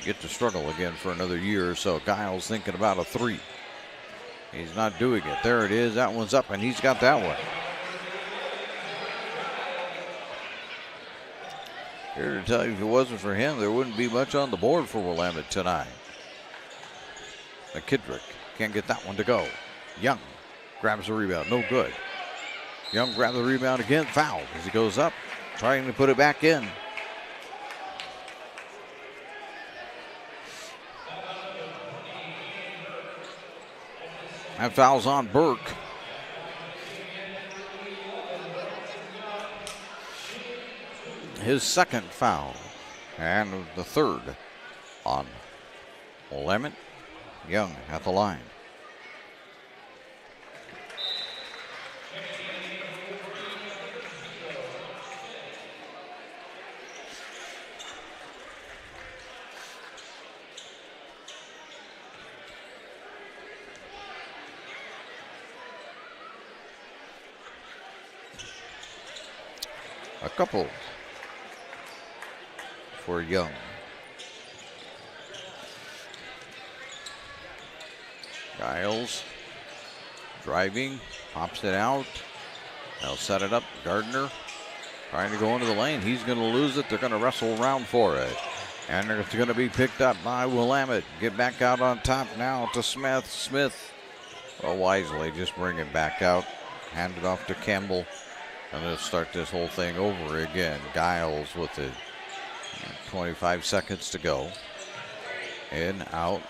get to struggle again for another year or so. Giles thinking about a 3. He's not doing it. There it is. That one's up, and he's got that one. Here to tell you, if it wasn't for him, there wouldn't be much on the board for Willamette tonight. McKittrick can't get that one to go. Young grabs the rebound. No good. Young grabs the rebound again. Foul as he goes up, trying to put it back in. That foul's on Burke. His second foul, and the third on Willamette. Young at the line. A couple for Young. Giles driving, pops it out. They'll set it up. Gardner trying to go into the lane. He's going to lose it. They're going to wrestle around for it. And it's going to be picked up by Willamette. Get back out on top now to Smith. Smith, well, wisely just bring it back out. Hand it off to Campbell. And they'll start this whole thing over again. Giles with it. 25 seconds to go. In, out,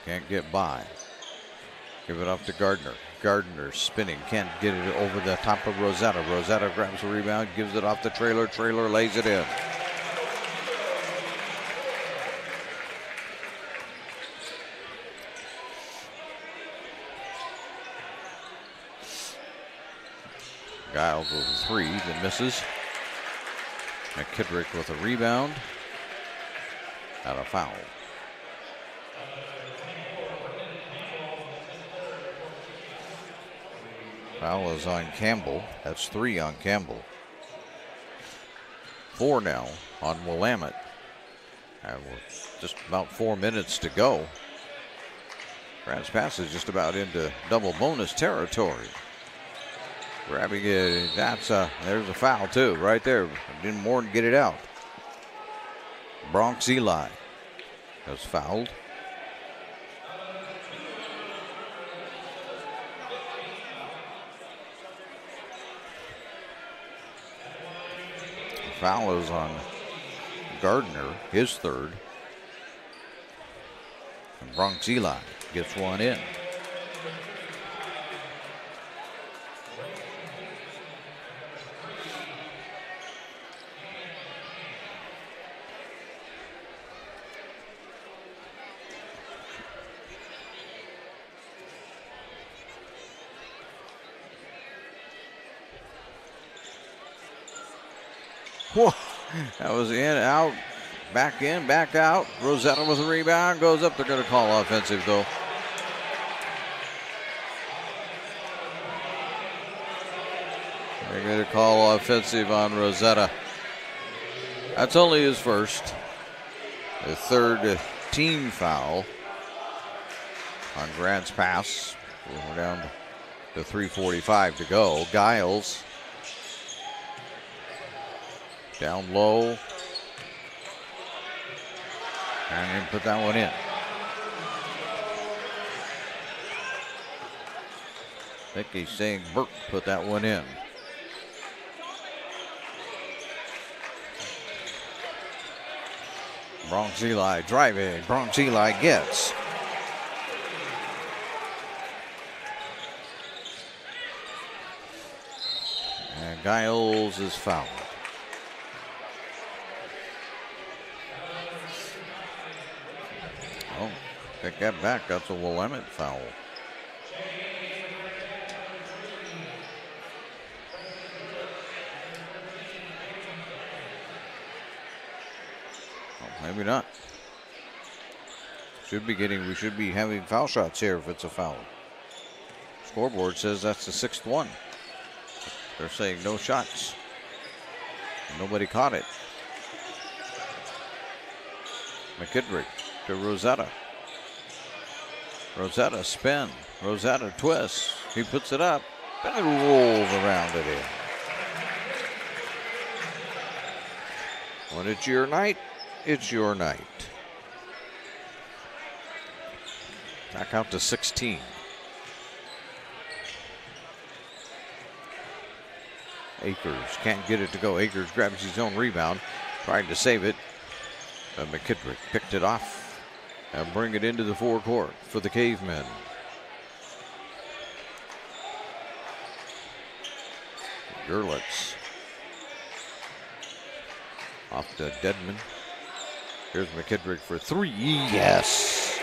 can't get by. Give it up to Gardner. Gardner spinning, can't get it over the top of Rosetta. Rosetta grabs the rebound, gives it off to Trailer. Trailer lays it in. Giles with a 3 that misses. McKittrick with a rebound. Out of foul. Foul is on Campbell. That's 3 on Campbell. 4 now on Willamette. And just about 4 minutes to go. Grants Pass is just about into double bonus territory. Grabbing it, there's a foul too, right there. Didn't more than get it out. Bronx Eli has fouled. The foul is on Gardner, his third. And Bronx Eli gets one in. Whoa, that was in, out, back in, back out. Rosetta with a rebound, goes up. They're going to call offensive though. They're going to call offensive on Rosetta. That's only his first. The third team foul on Grants Pass. We're down to 3:45 to go. Giles down low. And put that one in. I think he's saying Burke put that one in. Bronx Eli driving. Bronx Eli gets. And Giles is fouled. Oh, take that back. That's a Willamette foul. Maybe not. We should be having foul shots here if it's a foul. Scoreboard says that's the 6th one. They're saying no shots. Nobody caught it. McKittrick to Rosetta. Rosetta spin. Rosetta twists. He puts it up. And it rolls around it in. When it's your night, it's your night. Back out to 16. Akers can't get it to go. Akers grabs his own rebound, trying to save it. McKittrick picked it off and bring it into the forecourt for the Cavemen. Gerlitz off to Dedman. Here's McKittrick for 3. Yes.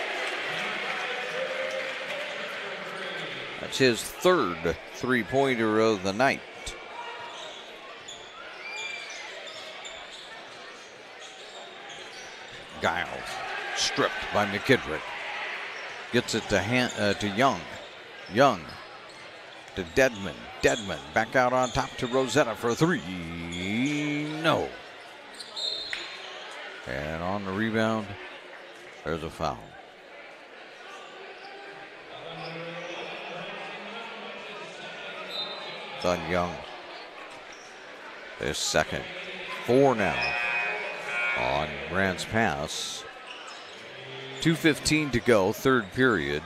That's his 3rd three-pointer of the night. Giles stripped by McKittrick. Gets it to Young. Young to Dedman. Dedman back out on top to Rosetta for 3. No. And on the rebound, there's a foul. It's on Young. His second. 4 now on Grants Pass. 2:15 to go, 3rd period.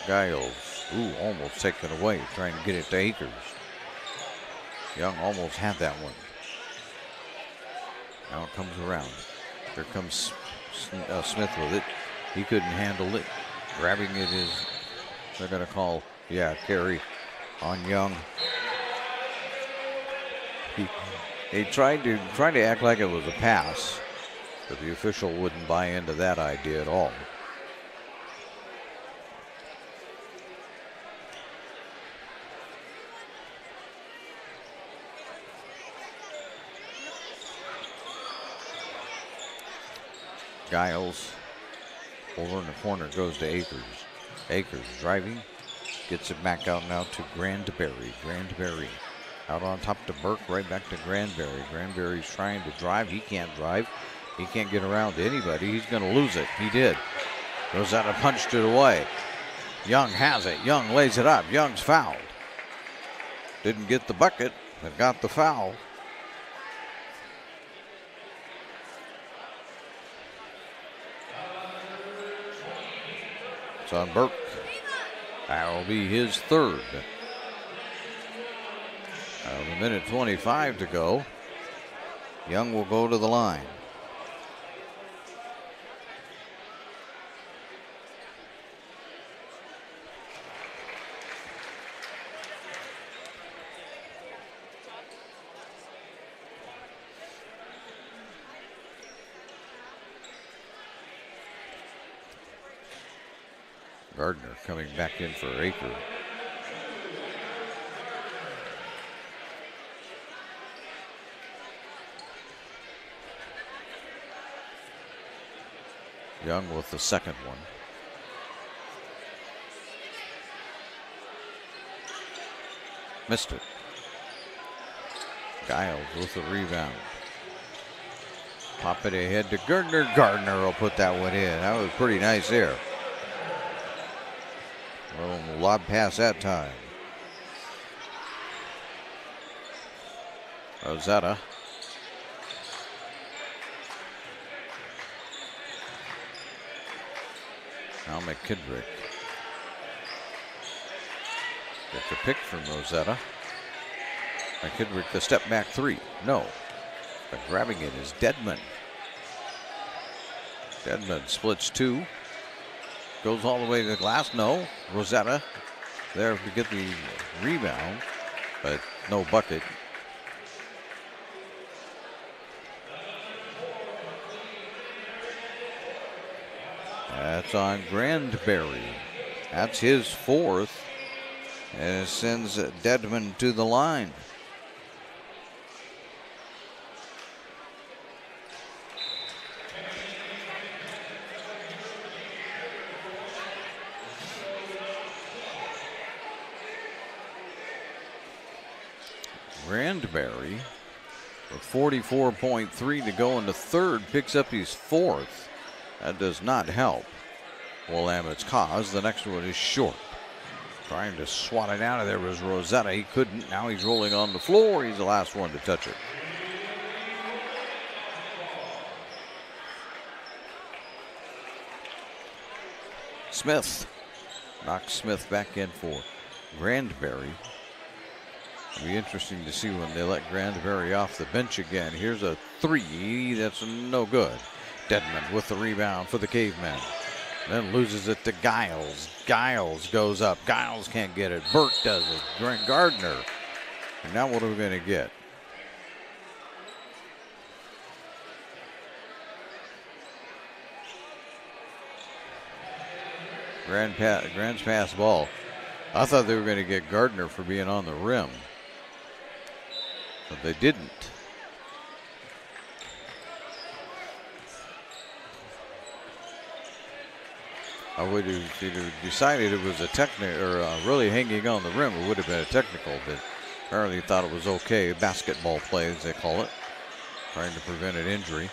Giles, almost taken away, trying to get it to Akers. Young almost had that one. Now it comes around. Here comes Smith with it. He couldn't handle it. Grabbing it is, they're going to call, carry on Young. He tried to act like it was a pass, but the official wouldn't buy into that idea at all. Giles over in the corner goes to Akers. Akers driving, gets it back out now to Granberry. Granberry out on top to Burke, right back to Granberry. Granberry's trying to drive. He can't drive. He can't get around to anybody. He's going to lose it. He did. Rosetta punched it away. Young has it. Young lays it up. Young's fouled. Didn't get the bucket, but got the foul. It's on Burke. That'll be his third. A minute 25 to go. Young will go to the line. Gardner coming back in for Aker. Young with the second one. Missed it. Giles with the rebound. Pop it ahead to Gardner. Gardner will put that one in. That was pretty nice there. Little lob pass that time. Rosetta. Now McKidrick. Gets a pick from Rosetta. McKidrick the step back three. No. But grabbing it is Dedman. Dedman splits two. Goes all the way to the glass. No. Rosetta there to get the rebound, but no bucket. That's on Granberry. That's his fourth. And it sends Dedman to the line. Granberry with 44.3 to go in the third picks up his fourth. That does not help Willamette's cause. The next one is short. Trying to swat it out of there was Rosetta. He couldn't. Now he's rolling on the floor. He's the last one to touch it. Smith knocks Smith back in for Granberry. It'll be interesting to see when they let Granberry off the bench again. Here's a three. That's no good. Dedman with the rebound for the Cavemen. Then loses it to Giles. Giles goes up. Giles can't get it. Burke does it. Grant Gardner. And now what are we going to get? Grant's pass ball. I thought they were going to get Gardner for being on the rim, but they didn't. I would have decided it was a technical, or really hanging on the rim. It would have been a technical, but apparently thought it was okay. Basketball play, as they call it, trying to prevent an injury.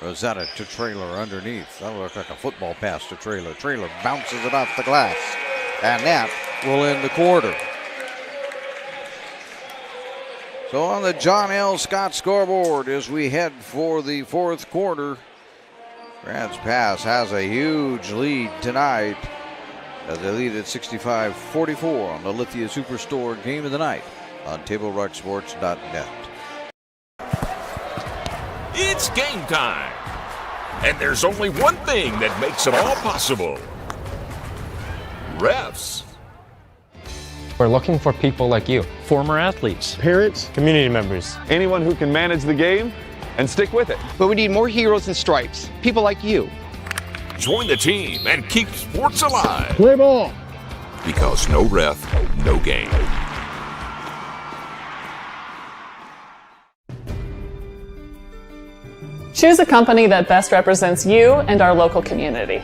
Rosetta to Traylor underneath. That looked like a football pass to Traylor. Traylor bounces it off the glass, and that will end the quarter. So on the John L. Scott scoreboard as we head for the fourth quarter, Grants Pass has a huge lead tonight as they lead at 65-44 on the Lithia Superstore Game of the Night on TableRockSports.net. It's game time, and there's only one thing that makes it all possible. Refs. We're looking for people like you. former athletes, parents, community members, Anyone who can manage the game and stick with it. But we need more heroes in stripes, people like you. Join the team and keep sports alive. Play ball. Because no ref, no game. Choose a company that best represents you and our local community.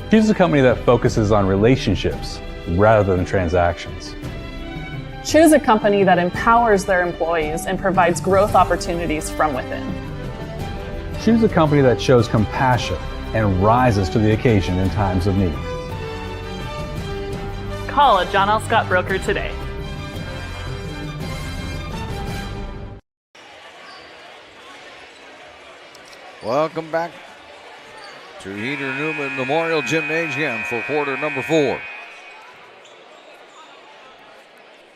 Choose a company that focuses on relationships rather than transactions. Choose a company that empowers their employees and provides growth opportunities from within. Choose a company that shows compassion and rises to the occasion in times of need. Call a John L. Scott broker today. Welcome back to Heater Newman Memorial Gymnasium for quarter number 4.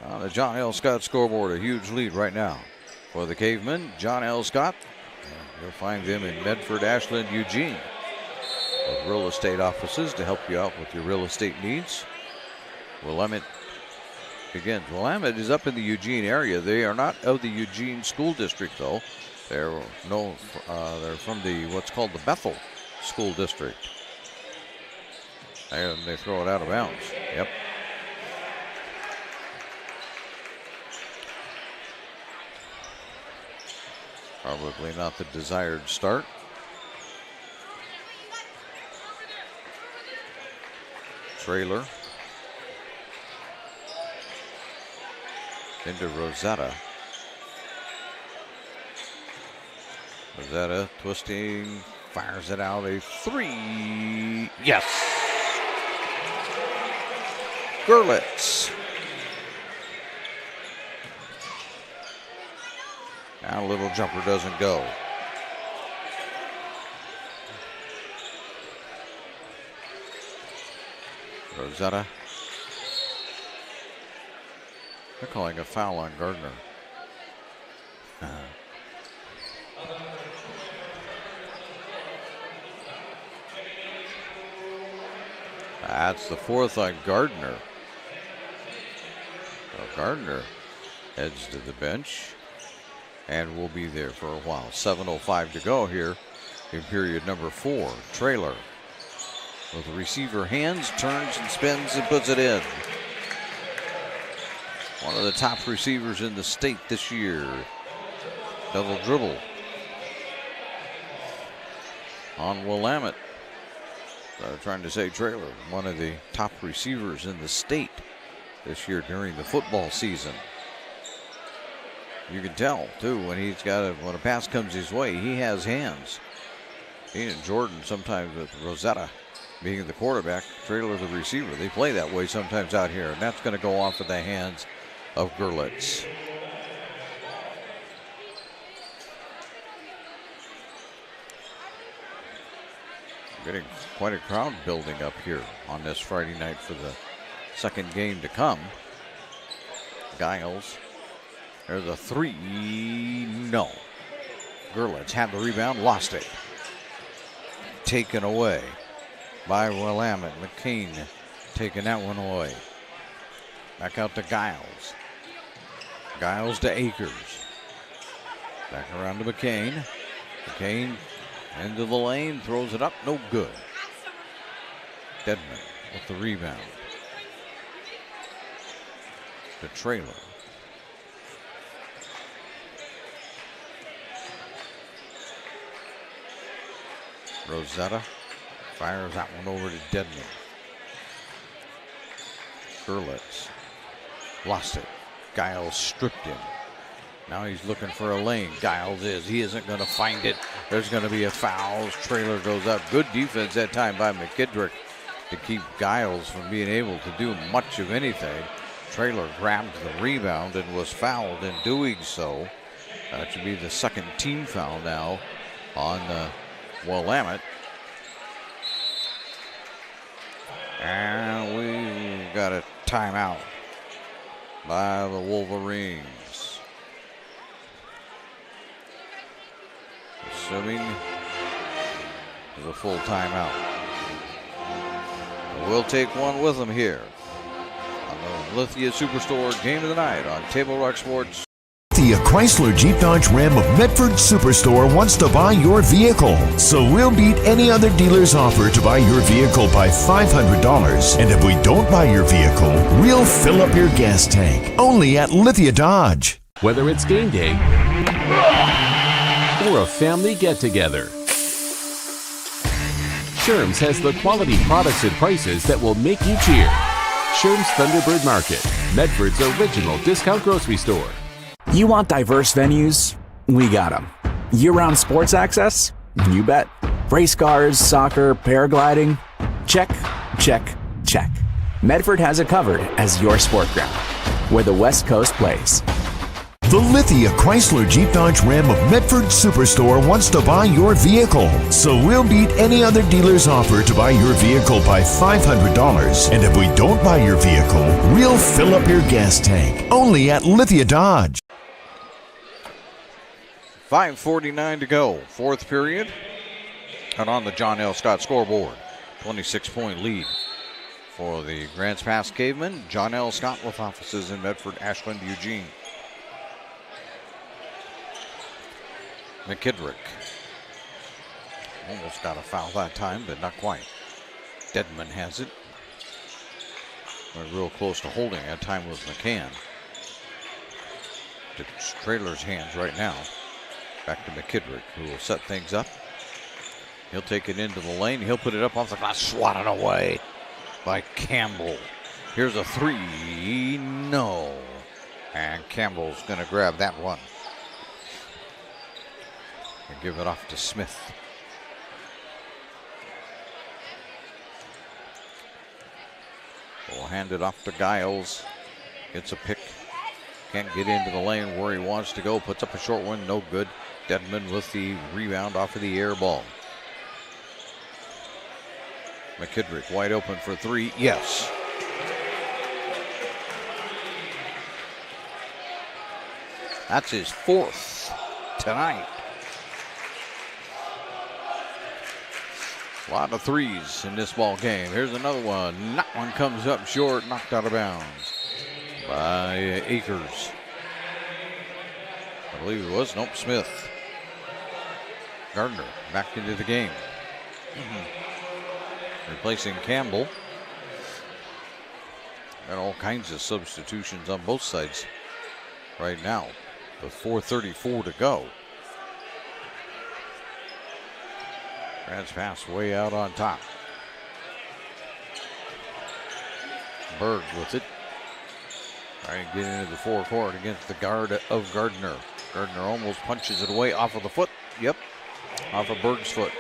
On the John L. Scott scoreboard, a huge lead right now for the Cavemen. John L. Scott, you'll find them in Medford, Ashland, Eugene, with real estate offices to help you out with your real estate needs. Willamette begins. Willamette is up in the Eugene area. They are not of the Eugene School District, though. They're from the what's called the Bethel School District. And they throw it out of bounds. Yep. Probably not the desired start. Trailer. Into Rosetta. Rosetta twisting, fires it out, a 3. Yes. Gerlitz. Now a little jumper doesn't go. Rosetta. They're calling a foul on Gardner. That's the 4th on Gardner. So Gardner heads to the bench and will be there for a while. 7:05 to go here in period number 4. Trailer with the receiver hands, turns and spins and puts it in. One of the top receivers in the state this year. Double dribble on Willamette. Trying to say Trailer, one of the top receivers in the state this year during the football season. You can tell too when when a pass comes his way, he has hands. He and Jordan, sometimes with Rosetta being the quarterback, Trailer the receiver. They play that way sometimes out here, and that's going to go off in the hands of Gerlitz. Getting quite a crowd building up here on this Friday night for the second game to come. Giles, there's a 3, no. Gerlitz had the rebound, lost it. Taken away by Willamette. McCain taking that one away. Back out to Giles. Giles to Akers. Back around to McCain. McCain into the lane, throws it up, no good. Deadman with the rebound. The Trailer. Rosetta fires that one over to Deadman. Gerlitz lost it. Giles stripped him. Now he's looking for a lane. Giles is. He isn't going to find it. There's going to be a foul. Trailer goes up. Good defense that time by McKittrick to keep Giles from being able to do much of anything. Trailer grabbed the rebound and was fouled in doing so. That should be the second team foul now on Willamette. And we got a timeout by the Wolverines. Assuming it's a full timeout. We'll take one with them here on the Lithia Superstore Game of the Night on Table Rock Sports. The Chrysler Jeep Dodge Ram of Medford Superstore wants to buy your vehicle. So we'll beat any other dealer's offer to buy your vehicle by $500. And if we don't buy your vehicle, we'll fill up your gas tank. Only at Lithia Dodge. Whether it's game day or a family get-together, Sherm's has the quality products and prices that will make you cheer. Sherm's Thunderbird Market, Medford's original discount grocery store. You want diverse venues? We got them. Year-round sports access? You bet. Race cars, soccer, paragliding? Check, check, check. Medford has it covered as your sport ground, where the West Coast plays. The Lithia Chrysler Jeep Dodge Ram of Medford Superstore wants to buy your vehicle. So we'll beat any other dealer's offer to buy your vehicle by $500. And if we don't buy your vehicle, we'll fill up your gas tank. Only at Lithia Dodge. 5:49 to go, fourth period. And on the John L. Scott scoreboard, 26-point lead for the Grants Pass Cavemen. John L. Scott with offices in Medford, Ashland, Eugene. McKidrick almost got a foul that time, but not quite. Dedman has it. We're real close to holding that time with McCann. It's Trailer's hands right now. Back to McKidrick, who will set things up. He'll take it into the lane. He'll put it up off the glass, swatted away by Campbell. Here's a three. No. And Campbell's going to grab that one. And give it off to Smith. We'll hand it off to Giles. Gets a pick. Can't get into the lane where he wants to go. Puts up a short one. No good. Dedman with the rebound off of the air ball. McKidrick wide open for three. Yes. That's his fourth tonight. A lot of threes in this ball game. Here's another one. That one comes up short, knocked out of bounds by Akers. I believe it was. Nope, Smith. Gardner back into the game. Replacing Campbell. Got all kinds of substitutions on both sides right now with 4:34 to go. Grants Pass way out on top. Berg with it. Trying to get into the forecourt against the guard of Gardner. Gardner almost punches it away off of the foot. Yep, off of Berg's foot.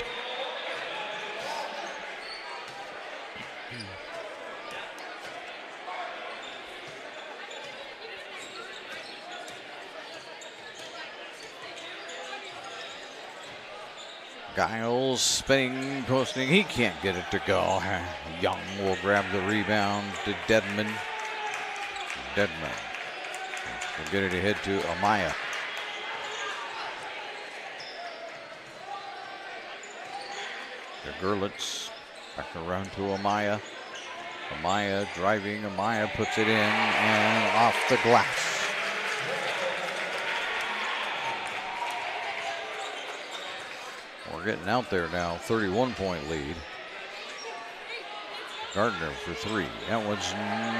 Giles spinning, posting. He can't get it to go. Young will grab the rebound to Dedman. Dedman will get it ahead to Amaya. The Gerlitz back around to Amaya. Amaya driving. Amaya puts it in and off the glass. We're getting out there now. 31-point lead. Gardner for three. That one's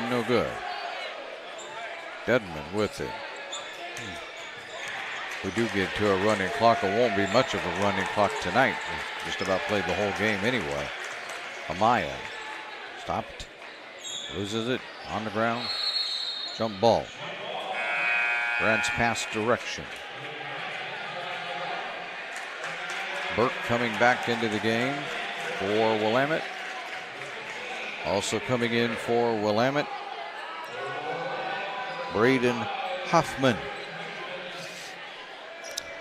no good. Dedman with it. We do get to a running clock. It won't be much of a running clock tonight. We just about played the whole game anyway. Amaya stopped. Loses it on the ground. Jump ball. Grants Pass direction. Burke coming back into the game for Willamette. Also coming in for Willamette, Braden Huffman.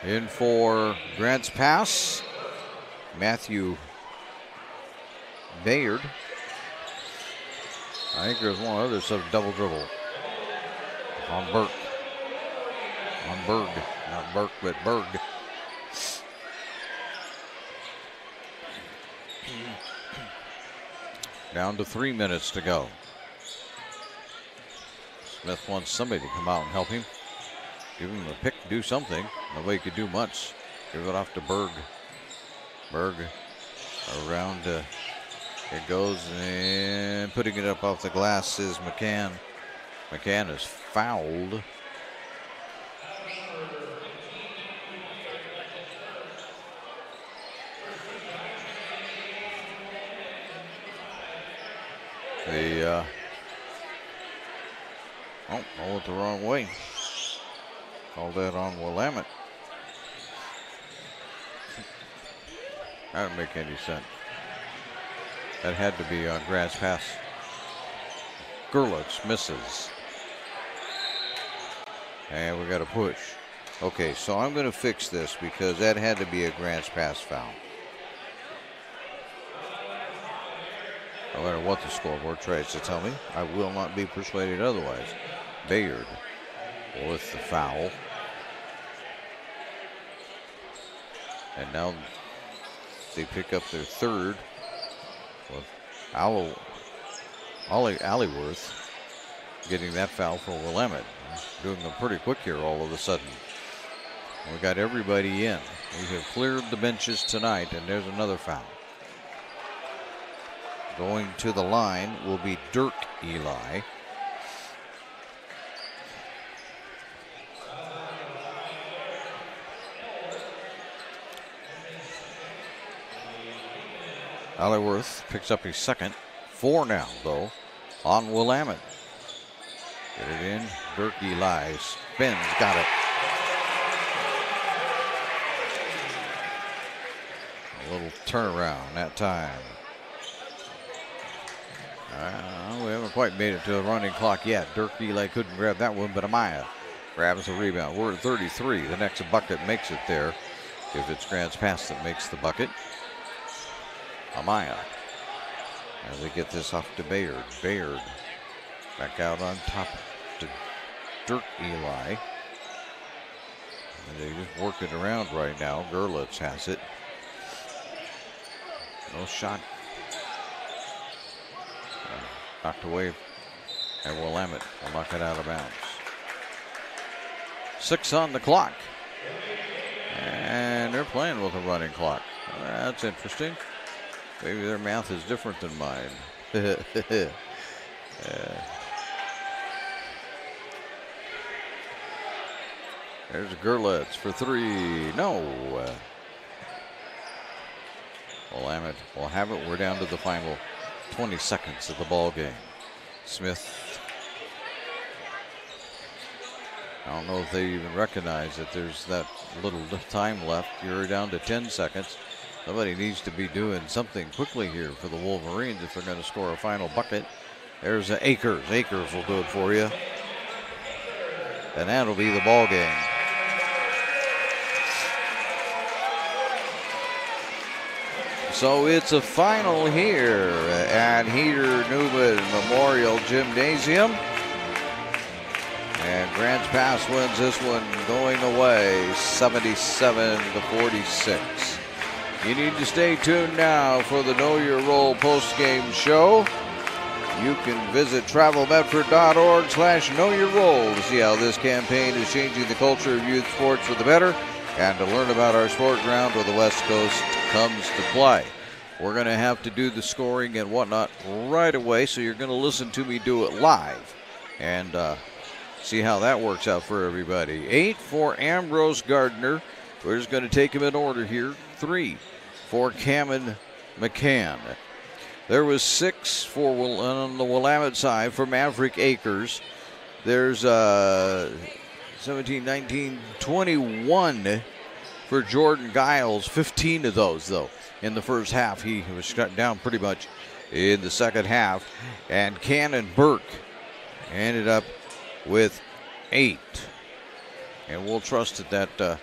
In for Grants Pass, Matthew Bayard. I think there's one other sub double dribble on Burke. On Berg, not Burke, but Berg. Down to 3 minutes to go. Smith wants somebody to come out and help him. Give him a pick, do something. Nobody could do much. Give it off to Berg. Berg around. It goes, and putting it up off the glass is McCann. McCann is fouled. Oh, went the wrong way. Called that on Willamette. That didn't make any sense. That had to be on grass pass. Gerlitz misses. And we got a push. Okay, so I'm going to fix this because that had to be a grass pass foul. No matter what the scoreboard tries to tell me, I will not be persuaded otherwise. Bayard with the foul. And now they pick up their third with Alleyworth getting that foul for Willamette. Doing them pretty quick here all of a sudden. We got everybody in. We have cleared the benches tonight, and there's another foul. Going to the line will be Dirk Eli. Alleyworth picks up his second. 4 now, though, on Willamette. Get it in. Dirk Eli spins, got it. A little turnaround that time. We haven't quite made it to the running clock yet. Dirk Eli couldn't grab that one, but Amaya grabs the rebound. We're at 33. The next bucket makes it there. If it's Grants Pass that makes the bucket. Amaya. As they get this off to Bayard. Bayard back out on top to Dirk Eli. And they just work it around right now. Gerlitz has it. No shot. Knocked away, and Willamette will knock it out of bounds. 6 on the clock. And they're playing with a running clock. That's interesting. Maybe their math is different than mine. There's Gerlitz for 3. No. Willamette will have it. We're down to the final 20 seconds of the ball game. Smith. I don't know if they even recognize that there's that little time left. You're down to 10 seconds. Somebody needs to be doing something quickly here for the Wolverines if they're going to score a final bucket. There's Akers. Akers will do it for you. And that'll be the ball game. So it's a final here at Heater Newman Memorial Gymnasium. And Grants Pass wins this one going away 77-46. You need to stay tuned now for the Know Your Role post-game show. You can visit travelmedford.org/knowyourrole to see how this campaign is changing the culture of youth sports for the better and to learn about our sport ground where the West Coast comes to play. We're going to have to do the scoring and whatnot right away, so you're going to listen to me do it live and see how that works out for everybody. 8 for Ambrose Gardner. We're just going to take them in order here. 3 for Cameron McCann. There was 6 for on the Willamette side for Maverick Akers. There's 17, 19, 21 for Jordan Giles. 15 of those, though, in the first half. He was shut down pretty much in the second half. And Cannon Burke ended up with 8. And we'll trust that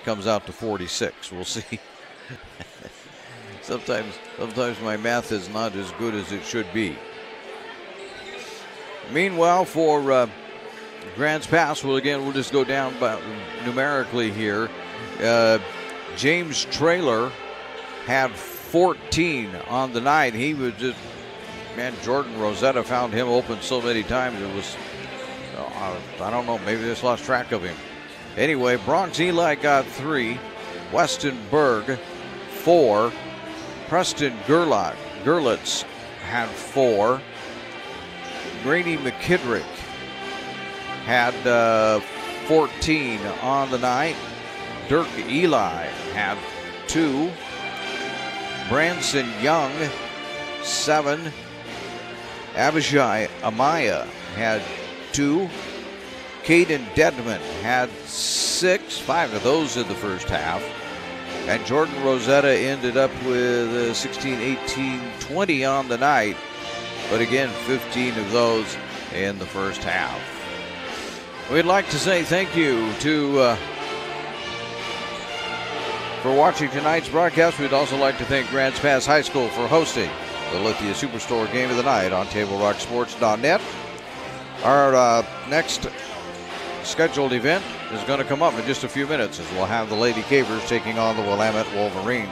comes out to 46. We'll see. Sometimes my math is not as good as it should be. Meanwhile, for Grants Pass, we'll just go down numerically here. James Traylor had 14 on the night. He was just, man, Jordan Rosetta found him open so many times. It was I don't know. Maybe they just lost track of him. Anyway, Bronx Eli got 3. Weston Berg, 4. Preston Gerlitz had 4. Grady McKittrick had 14 on the night. Dirk Eli had 2. Branson Young, 7. Abishai Amaya had 2. Caden Dedman had 6. 5 of those in the first half. And Jordan Rosetta ended up with 16, 18, 20 on the night. But again, 15 of those in the first half. We'd like to say thank you for watching tonight's broadcast. We'd also like to thank Grants Pass High School for hosting the Lithia Superstore Game of the Night on TableRockSports.net. Our next scheduled event is going to come up in just a few minutes as we'll have the Lady Cavers taking on the Willamette Wolverines.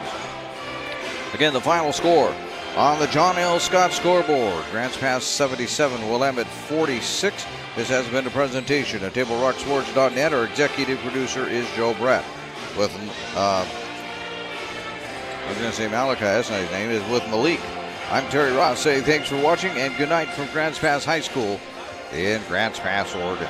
Again, the final score on the John L. Scott scoreboard. Grants Pass 77, Willamette 46. This has been a presentation at TableRockSports.net. Our executive producer is Joe Brett. With, I was going to say Malachi, that's not his name, is with Malik. I'm Terry Ross saying thanks for watching and good night from Grants Pass High School in Grants Pass, Oregon.